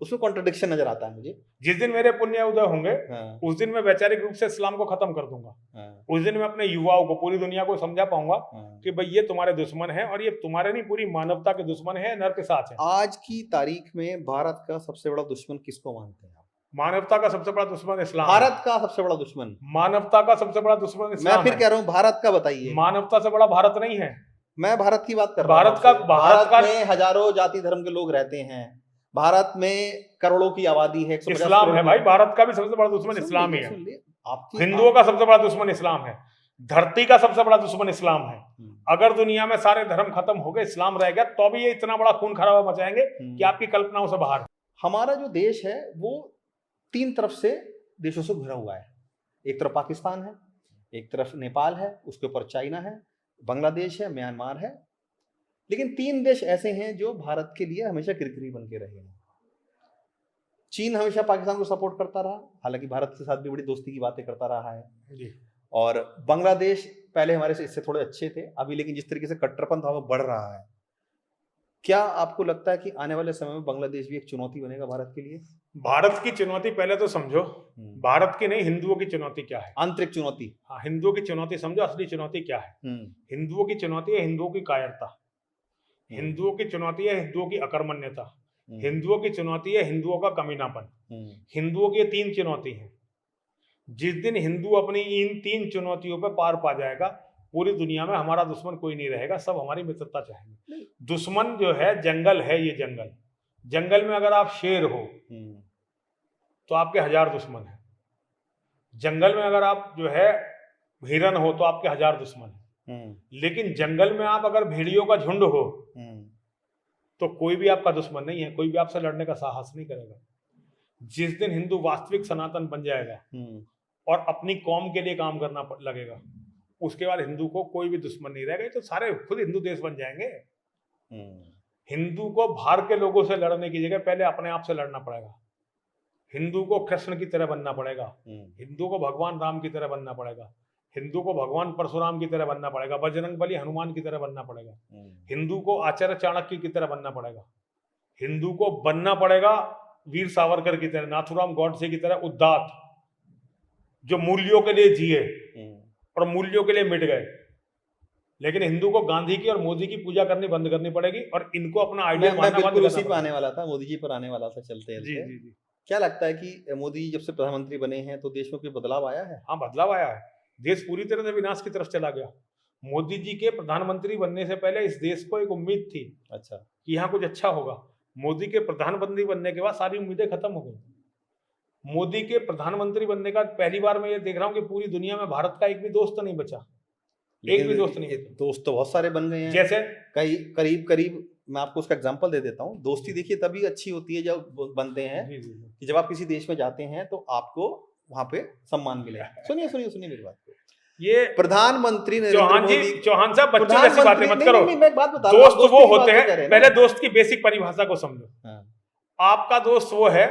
उसमें कॉन्ट्रडिक्शन नजर आता है मुझे। जिस दिन मेरे पुण्य उदय होंगे हाँ, उस दिन मैं वैचारिक रूप से इस्लाम को खत्म कर दूंगा। हाँ, उस दिन मैं अपने युवाओं को, पूरी दुनिया को समझा पाऊंगा हाँ। कि भाई ये तुम्हारे दुश्मन है, और ये तुम्हारे नहीं पूरी मानवता के दुश्मन है, नर पिशाच है। आज की तारीख में भारत का सबसे बड़ा दुश्मन किसको मानते हैं आप? मानवता का सबसे बड़ा दुश्मन इस्लाम है। भारत का सबसे बड़ा दुश्मन? मानवता का सबसे बड़ा दुश्मन मैं इस्लाम फिर है। कह रहा हूँ भारत का बताइए। मानवता से बड़ा भारत नहीं है। मैं भारत की बात कर रहा हूँ भारत का, आपसे। भारत का में हजारों जाति धर्म के लोग रहते हैं, भारत में करोड़ों की आबादी है, 150 इस्लाम करोड़ है भाई, भारत का भी सबसे बड़ा दुश्मन सुन इस्लाम ही लीजिए, है। सुन लीजिए। आपकी हिंदुओं का सबसे बड़ा दुश्मन इस्लाम है, धरती का सबसे बड़ा दुश्मन इस्लाम है। अगर दुनिया में सारे धर्म खत्म हो गए, इस्लाम रह गया, तो भी ये इतना बड़ा खून खराबा मचाएंगे कि आपकी कल्पनाओं से बाहर है। हमारा जो देश है वो 3 तरफ से देशों से घिरा हुआ है। एक तरफ पाकिस्तान है, एक तरफ नेपाल है, उसके ऊपर चाइना है, बांग्लादेश है, म्यांमार है। लेकिन 3 देश ऐसे हैं जो भारत के लिए हमेशा किरकिरी बन के रहे हैं। चीन हमेशा पाकिस्तान को सपोर्ट करता रहा, हालांकि भारत के साथ भी बड़ी दोस्ती की बातें करता रहा है जी। और बांग्लादेश पहले हमारे से इससे थोड़े अच्छे थे, अभी लेकिन जिस तरीके से कट्टरपंथ वो बढ़ रहा है, क्या आपको लगता है कि आने वाले समय में बांग्लादेश भी एक चुनौती बनेगा भारत के लिए? भारत की चुनौती पहले तो समझो, भारत की नहीं, हिंदुओं की चुनौती क्या है। आंतरिक चुनौती। हाँ, हिंदुओं की चुनौती समझो, असली चुनौती क्या है। हिंदुओं की चुनौती है हिंदुओं की कायरता, हिंदुओं की चुनौती है हिंदुओं की अकर्मण्यता, हिंदुओं की चुनौती है हिंदुओं का कमीनापन। हिंदुओं की 3 चुनौती हैं। जिस दिन हिंदू अपनी इन 3 चुनौतियों पर पार पा जाएगा, पूरी दुनिया में हमारा दुश्मन कोई नहीं रहेगा, सब हमारी मित्रता चाहेंगे। दुश्मन जो है जंगल है, ये जंगल, जंगल में अगर आप शेर हो तो आपके 1000 दुश्मन हैं। जंगल में अगर आप जो है हिरन हो तो आपके 1000 दुश्मन हैं। लेकिन जंगल में आप अगर भेड़ियों का झुंड हो तो कोई भी आपका दुश्मन नहीं है, कोई भी आपसे लड़ने का साहस नहीं करेगा। जिस दिन हिंदू वास्तविक सनातन बन जाएगा और अपनी कौम के लिए काम करना लगेगा, उसके बाद हिंदू को कोई भी दुश्मन नहीं रहेगा। तो सारे खुद हिंदू देश बन जाएंगे। हिंदू को बाहर के लोगों से लड़ने की जगह पहले अपने आप से लड़ना पड़ेगा। हिंदू को कृष्ण की तरह बनना पड़ेगा, हिंदू को भगवान राम की तरह बनना पड़ेगा, हिंदू को भगवान परशुराम की तरह बनना पड़ेगा, बजरंगबली हनुमान की तरह बनना पड़ेगा, हिंदू को आचार्य चाणक्य की तरह बनना पड़ेगा, हिंदू को बनना पड़ेगा वीर सावरकर की तरह, नाथुराम गॉडसे की तरह उदात्त, जो मूल्यों के लिए जिए और मूल्यों के लिए मिट गए। लेकिन हिंदू को गांधी की और मोदी की पूजा करनी बंद करनी पड़ेगी और इनको अपना आइडियल मानना बंद करना उसी पर आने वाला था, मोदी जी पर आने वाला था चलते जी जी जी। क्या लगता है कि मोदी जी जब से प्रधानमंत्री बने हैं तो देश में कोई बदलाव आया है? हाँ, बदलाव आया है। देश पूरी तरह से विनाश की तरफ चला गया। मोदी जी के प्रधानमंत्री बनने से पहले इस देश को एक उम्मीद थी, अच्छा, कि यहाँ कुछ अच्छा होगा। मोदी के प्रधानमंत्री बनने के बाद सारी उम्मीदें खत्म हो गई। मोदी के प्रधानमंत्री बनने का पहली बार मैं ये देख रहा हूँ कि पूरी दुनिया में भारत का एक भी दोस्त नहीं बचा, एक भी दोस्त नहीं। दोस्त तो बहुत सारे बन गए हैं, जैसे कई करीब मैं आपको उसका एग्जांपल दे देता हूँ। दोस्ती देखिए तभी अच्छी होती है जब बनते हैं कि जब आप किसी देश में जाते हैं तो आपको वहां पे सम्मान मिले। सुनिए मेरी बात को। ये प्रधानमंत्री चौहान साहब, बच्चों जैसी बातें मत करो। मैं एक बात बता रहा हूं, दोस्त वो होते हैं, पहले दोस्त की बेसिक परिभाषा को समझो। आपका दोस्त वो है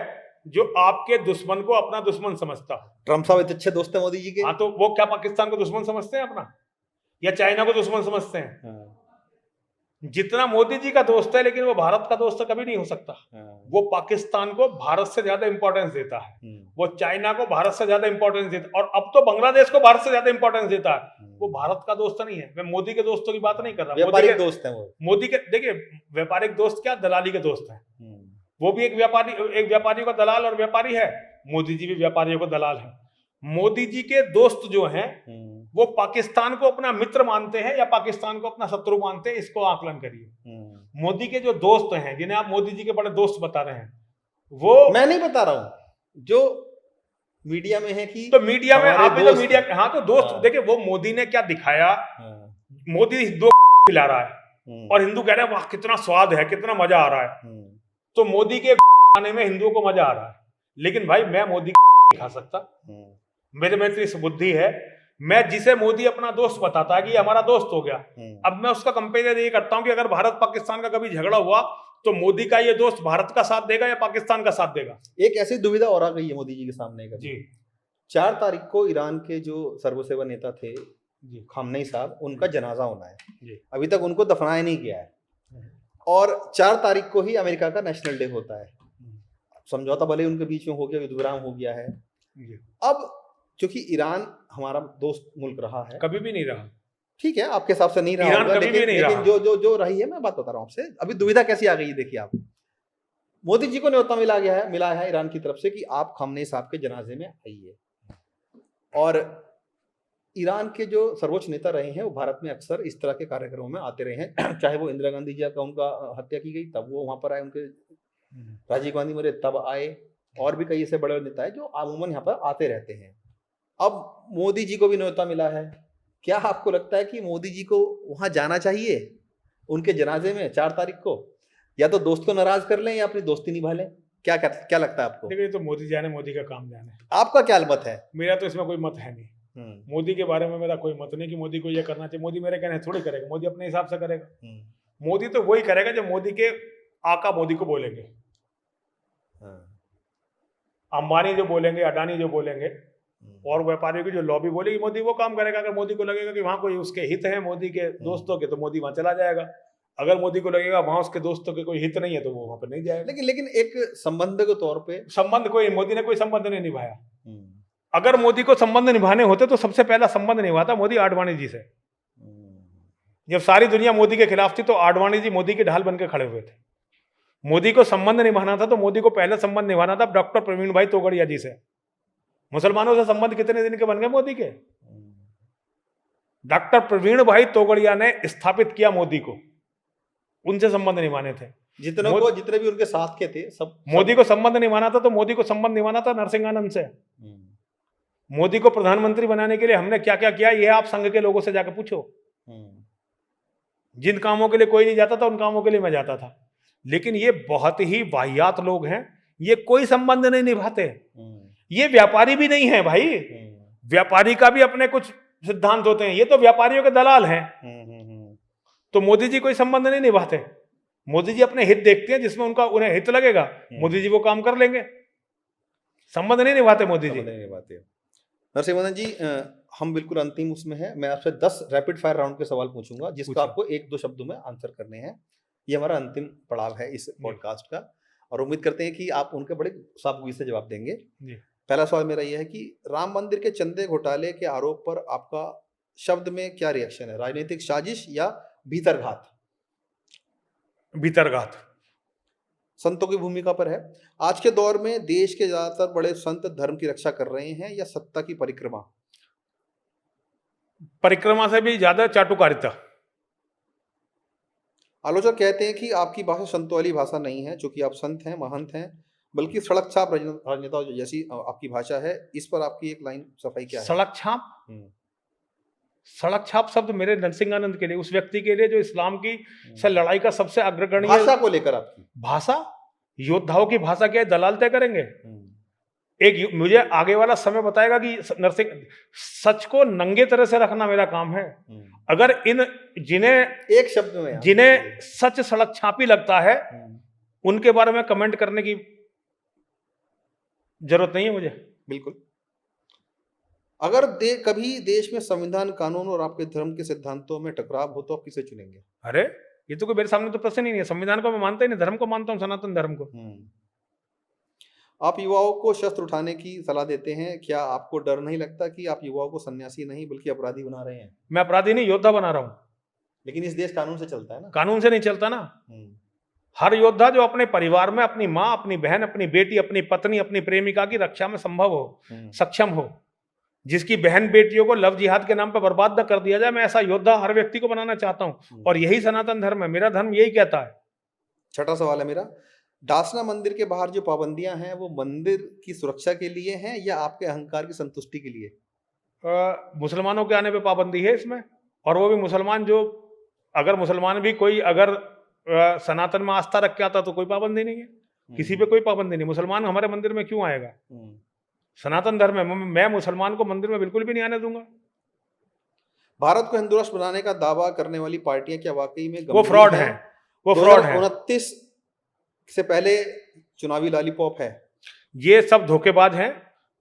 जो आपके दुश्मन को अपना दुश्मन समझता हो। ट्रम्प साहब इतने अच्छे दोस्त हैं मोदी जी के। हाँ, तो वो क्या पाकिस्तान को दुश्मन समझते हैं अपना, या चाइना को दुश्मन समझते हैं? जितना मोदी जी का दोस्त है, लेकिन वो भारत का दोस्त कभी नहीं हो सकता। वो पाकिस्तान को भारत से ज्यादा इंपॉर्टेंस देता है, वो चाइना को भारत से ज्यादा इंपॉर्टेंस देता है, और अब तो बांग्लादेश को भारत से ज्यादा इंपॉर्टेंस देता है। वो भारत का दोस्त नहीं है। मैं मोदी के दोस्तों की बात नहीं कर रहा, व्यापारिक दोस्त है वो। मोदी के देखिए, व्यापारिक दोस्त क्या, दलाली के दोस्त है। वो भी एक व्यापारी का दलाल और व्यापारी है। मोदी जी भी व्यापारियों को दलाल है। मोदी जी के दोस्त जो हैं वो पाकिस्तान को अपना मित्र मानते हैं या पाकिस्तान को अपना शत्रु मानते हैं, इसको आकलन करिए। मोदी के जो दोस्त हैं, जिन्हें आप मोदी जी के बड़े दोस्त बता रहे हैं, वो मैं नहीं बता रहा हूं, जो मीडिया में है कि तो मीडिया में आप भी तो मीडिया, हाँ तो दोस्त देखिए, वो मोदी ने क्या दिखाया। मोदी दो खिला रहा है और हिंदू कह रहे हैं वाह कितना स्वाद है, कितना मजा आ रहा है। तो मोदी के खाने में हिंदुओं को मजा आ रहा है, लेकिन भाई मैं मोदी नहीं खा सकता। मेरे में इतनी बुद्धि है, मैं जिसे मोदी अपना दोस्त बताता है कि हमारा दोस्त हो गया, अब मैं उसका कंपेरिजन ये करता हूं कि अगर भारत पाकिस्तान का कभी झगड़ा हुआ तो मोदी का ये दोस्त भारत का साथ देगा या पाकिस्तान का साथ देगा। एक ऐसी दुविधा और आ गई है मोदी जी के सामने जी, 4 तारीख को ईरान के जो सर्वसेवा नेता थे जी खामनेई साहब, उनका जनाजा होना है। जी अभी तक उनको दफनाया नहीं गया है और 4 तारीख को ही अमेरिका का नेशनल डे होता है। समझौता भले ही उनके बीच में हो गया, युद्ध विराम हो गया है। जी अब क्योंकि ईरान हमारा दोस्त मुल्क रहा है, कभी भी नहीं रहा। ठीक है, आपके हिसाब से नहीं रहा ईरान होगा, कभी भी लेकिन नहीं लेकिन रहा। जो रही है, मैं बात बता रहा हूँ आपसे। अभी दुविधा कैसी आ गई है, देखिए आप, मोदी जी को न्योता मिला है ईरान की तरफ से कि आप खामनेई साहब के जनाजे में आइए। और ईरान के जो सर्वोच्च नेता रहे हैं वो भारत में अक्सर इस तरह के कार्यक्रमों में आते रहे हैं। चाहे वो इंदिरा गांधी जी का उनका हत्या की गई तब वो वहां पर आए, उनके राजीव गांधी मरे तब आए, और भी कई ऐसे बड़े नेता है जो अमूमन यहाँ पर आते रहते हैं। अब मोदी जी को भी न्योता मिला है, क्या आपको लगता है कि मोदी जी को वहां जाना चाहिए उनके जनाजे में 4 तारीख को, या तो दोस्त को नाराज कर लें या अपनी दोस्ती निभा लें? क्या लगता है आपको? देखिए, तो मोदी जाने, मोदी का काम जाने। आपका क्या मत है? मेरा तो इसमें कोई मत है नहीं। मोदी के बारे में मेरा कोई मत नहीं कि मोदी को ये करना चाहिए। मोदी मेरे कहने थोड़ी करेगा, मोदी अपने हिसाब से करेगा। मोदी तो वही करेगा जो मोदी के आका मोदी को बोलेंगे। अंबानी जो बोलेंगे, अडानी जो बोलेंगे, और व्यापारियों की जो लॉबी बोलेगी, मोदी वो काम करेगा। अगर मोदी को लगेगा कि वहां कोई उसके हित है मोदी के दोस्तों के, तो मोदी वहां चला जाएगा। अगर मोदी को लगेगा वहां उसके दोस्तों के कोई हित नहीं है तो वो वहां पर नहीं जाएगा। लेकिन एक संबंध के तौर पे संबंध कोई, मोदी ने कोई संबंध नहीं निभाया। अगर मोदी को संबंध निभाने होते तो सबसे पहला संबंध निभाता मोदी आडवाणी जी से। जब सारी दुनिया मोदी के खिलाफ थी तो आडवाणी जी मोदी की ढाल बनकर खड़े हुए थे। मोदी को संबंध निभाना था तो मोदी को पहले संबंध निभाना था डॉक्टर प्रवीण भाई तोगड़िया जी से। मुसलमानों से संबंध कितने दिन के बन गए मोदी के? डॉक्टर प्रवीण भाई तोगड़िया ने स्थापित किया मोदी को, उनसे संबंध निभाने थे। जितने भी उनके साथ के थे सब मोदी को संबंध निभाना था, तो मोदी को संबंध निभाना था नरसिंहानंद से। मोदी को प्रधानमंत्री बनाने के लिए हमने क्या क्या किया, ये आप संघ के लोगों से जाकर पूछो। जिन कामों के लिए कोई नहीं जाता था उन कामों के लिए मैं जाता था। लेकिन ये बहुत ही वाहियात लोग हैं, ये कोई संबंध नहीं निभाते। ये व्यापारी भी नहीं है भाई, व्यापारी का भी अपने कुछ सिद्धांत होते हैं, ये तो व्यापारियों के दलाल हैं। तो मोदी जी कोई संबंध नहीं निभाते। मोदी जी अपने हित देखते हैं, जिसमें उन्हें हित लगेगा मोदी जी वो काम कर लेंगे। संबंध नहीं निभाते मोदी जी। नरसिंहानंद जी, हम बिल्कुल अंतिम उसमें हैं। मैं आपसे 10 रैपिड फायर राउंड के सवाल पूछूंगा, जिसका आपको 1-2 शब्दों में आंसर करने हैं। ये हमारा अंतिम पड़ाव है इस पॉडकास्ट का, और उम्मीद करते हैं कि आप उनके बड़े साबुगी से जवाब देंगे। पहला सवाल मेरा यह है कि राम मंदिर के चंदे घोटाले के आरोप पर आपका शब्द में क्या रिएक्शन है? राजनीतिक साजिश या भीतरघात? भीतरघात। संतों की भूमिका पर है। आज के दौर में देश के ज्यादातर बड़े संत धर्म की रक्षा कर रहे हैं या सत्ता की परिक्रमा? परिक्रमा से भी ज्यादा चाटुकारिता। आलोचक कहते हैं कि आपकी भाषा संतों वाली भाषा नहीं है, चूंकि आप संत हैं, महंत हैं, बल्कि सड़क छाप राजनेता जैसी आपकी भाषा है। इस पर आपकी एक लाइन सफाई क्या है? सड़क छाप? सड़क छाप शब्द मेरे नरसिंहानंद के लिए, उस व्यक्ति के लिए जो इस्लाम की से लड़ाई का सबसे अग्रगण्य। भाषा को लेकर आपकी भाषा, योद्धाओं की भाषा क्या है, दलाल तय करेंगे। एक मुझे आगे वाला समय बताएगा कि नरसिंह, सच को नंगे तरह से रखना मेरा काम है। अगर जिन्हें एक शब्द में, जिन्हें सच सड़क छापी लगता है, उनके बारे में कमेंट करने की जरूरत नहीं है मुझे। बिल्कुल। अगर कभी देश में संविधान, कानून और आपके धर्म के सिद्धांतों में टकराव हो तो आप किसे चुनेंगे? अरे ये तो कोई मेरे सामने तो प्रश्न ही नहीं है। संविधान को मैं मानता ही नहीं, धर्म को मानता हूँ, सनातन धर्म को। आप युवाओं को शस्त्र उठाने की सलाह देते हैं, क्या आपको डर नहीं लगता कि आप युवाओं को सन्यासी नहीं बल्कि अपराधी बना रहे हैं? मैं अपराधी नहीं, योद्धा बना रहा हूँ। लेकिन इस देश कानून से चलता है ना? कानून से नहीं चलता ना। हर योद्धा जो अपने परिवार में अपनी माँ, अपनी बहन, अपनी बेटी, अपनी पत्नी, अपनी प्रेमिका की रक्षा में संभव हो, सक्षम हो, जिसकी बहन बेटियों को लव जिहाद के नाम पर बर्बाद न कर दिया जाए, मैं ऐसा योद्धा हर व्यक्ति को बनाना चाहता हूं। और यही सनातन धर्म है, मेरा धर्म यही कहता है। छठा सवाल है मेरा, डासना मंदिर के बाहर जो पाबंदियां हैं वो मंदिर की सुरक्षा के लिए हैं या आपके अहंकार की संतुष्टि के लिए? मुसलमानों के आने पे पाबंदी है इसमें, और वो भी मुसलमान जो, अगर मुसलमान भी कोई अगर सनातन में आस्था रख के आता तो कोई पाबंदी नहीं है, किसी पे कोई पाबंदी नहीं। मुसलमान हमारे मंदिर में क्यों आएगा? सनातन धर्म है, मैं मुसलमान को मंदिर में बिल्कुल भी नहीं आने दूंगा। भारत को हिंदू राष्ट्र बनाने का दावा करने वाली पार्टियां क्या वाकई में वो फ्रॉड है? वो फ्रॉड है। 29 से पहले चुनावी लॉलीपॉप है। ये सब धोखेबाज हैं।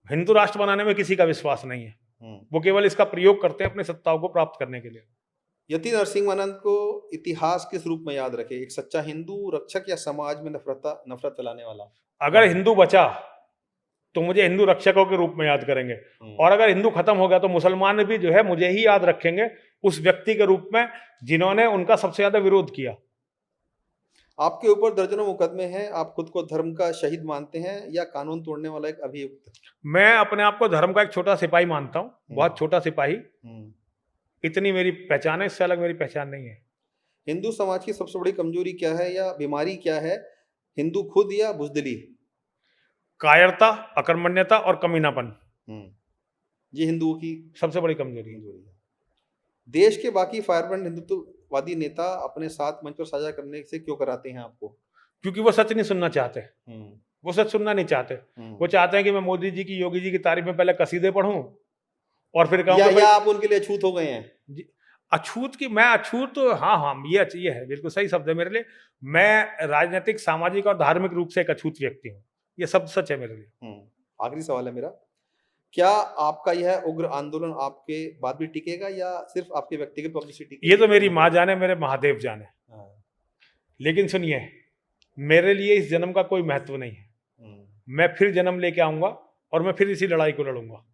हिंदू राष्ट्र बनाने में किसी का विश्वास नहीं है, वो केवल इसका प्रयोग करते हैं अपनी सत्ताओं को प्राप्त करने के लिए। यति नरसिंहानंद को इतिहास किस रूप में याद रखे? एक सच्चा हिंदू रक्षक या समाज में नफरत फैलाने वाला? अगर हिंदू बचा तो मुझे हिंदू रक्षकों के रूप में याद करेंगे, और अगर हिंदू खत्म हो गया तो मुसलमान भी जो है मुझे ही याद रखेंगे उस व्यक्ति के रूप में जिन्होंने उनका सबसे ज्यादा विरोध किया। आपके ऊपर दर्जनों मुकदमे हैं, आप खुद को धर्म का शहीद मानते हैं या कानून तोड़ने वाला एक अभियुक्त? मैं अपने आप को धर्म का एक छोटा सिपाही मानता हूँ, बहुत छोटा सिपाही। इतनी मेरी पहचान है, इससे अलग मेरी पहचान नहीं है। हिंदू समाज की सबसे बड़ी कमजोरी क्या है या बीमारी क्या है? हिंदू खुद या बुजदिली? कायरता, अकर्मण्यता और कमीनापन, ये हिंदुओं की सबसे बड़ी कमजोरी है। देश के बाकी फायरब्रांड हिंदुत्ववादी नेता अपने साथ मंच पर साझा करने से क्यों कराते हैं आपको? क्योंकि वो सच नहीं सुनना चाहते, वो सच सुनना नहीं चाहते। वो चाहते हैं कि मैं मोदी जी की, योगी जी की तारीफ में पहले कसीदे पढ़ूं और फिर कहूं या आप उनके लिए अछूत हो गए हैं? अछूत की, मैं अछूत तो हाँ, ये है, बिल्कुल सही शब्द है मेरे लिए। मैं राजनीतिक, सामाजिक और धार्मिक रूप से एक अछूत व्यक्ति हूँ, ये सब सच है मेरे लिए। आखिरी सवाल है मेरा, क्या आपका यह उग्र आंदोलन आपके बाद भी टिकेगा या सिर्फ आपके व्यक्तिगत पब्लिसिटी? ये तो मेरी माँ जाने, मेरे महादेव जाने। लेकिन सुनिए, मेरे लिए इस जन्म का कोई महत्व नहीं है। मैं फिर जन्म लेके आऊंगा और मैं फिर इसी लड़ाई को लड़ूंगा।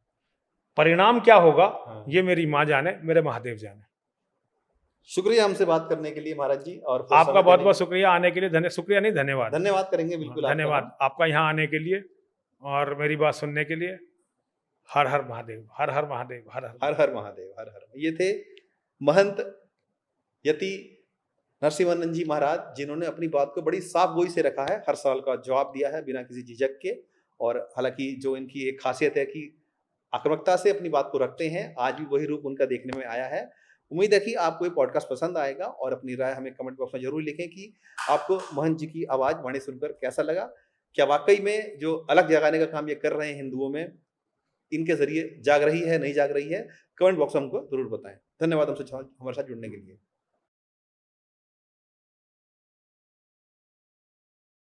परिणाम क्या होगा ये मेरी माँ जाने, मेरे महादेव जाने। शुक्रिया हमसे बात करने के लिए महाराज जी, और आपका बहुत बहुत शुक्रिया आने के लिए। शुक्रिया नहीं, धन्यवाद। धन्यवाद करेंगे बिल्कुल, धन्यवाद आपका यहाँ आने के लिए और मेरी बात सुनने के लिए। हर हर महादेव, हर हर महादेव, हर हर हर हर महादेव, हर हर। ये थे महंत यति नरसिंहानंद जी महाराज, जिन्होंने अपनी बात को बड़ी साफ गोई से रखा है, हर सवाल का जवाब दिया है बिना किसी झिझक के। और हालांकि जो इनकी एक खासियत है कि आक्रामकता से अपनी बात को रखते हैं, आज भी वही रूप उनका देखने में आया है। उम्मीद है कि आपको ये पॉडकास्ट पसंद आएगा और अपनी राय हमें कमेंट बॉक्स में जरूर लिखें कि आपको महंत जी की आवाज़ वाणी सुनकर कैसा लगा। क्या वाकई में जो अलग जगाने का काम ये कर रहे हैं हिंदुओं में, इनके जरिए जाग रही है, नहीं जाग रही है? कमेंट बॉक्स में हमको जरूर बताएं। धन्यवाद हमसे हमारे साथ जुड़ने के लिए।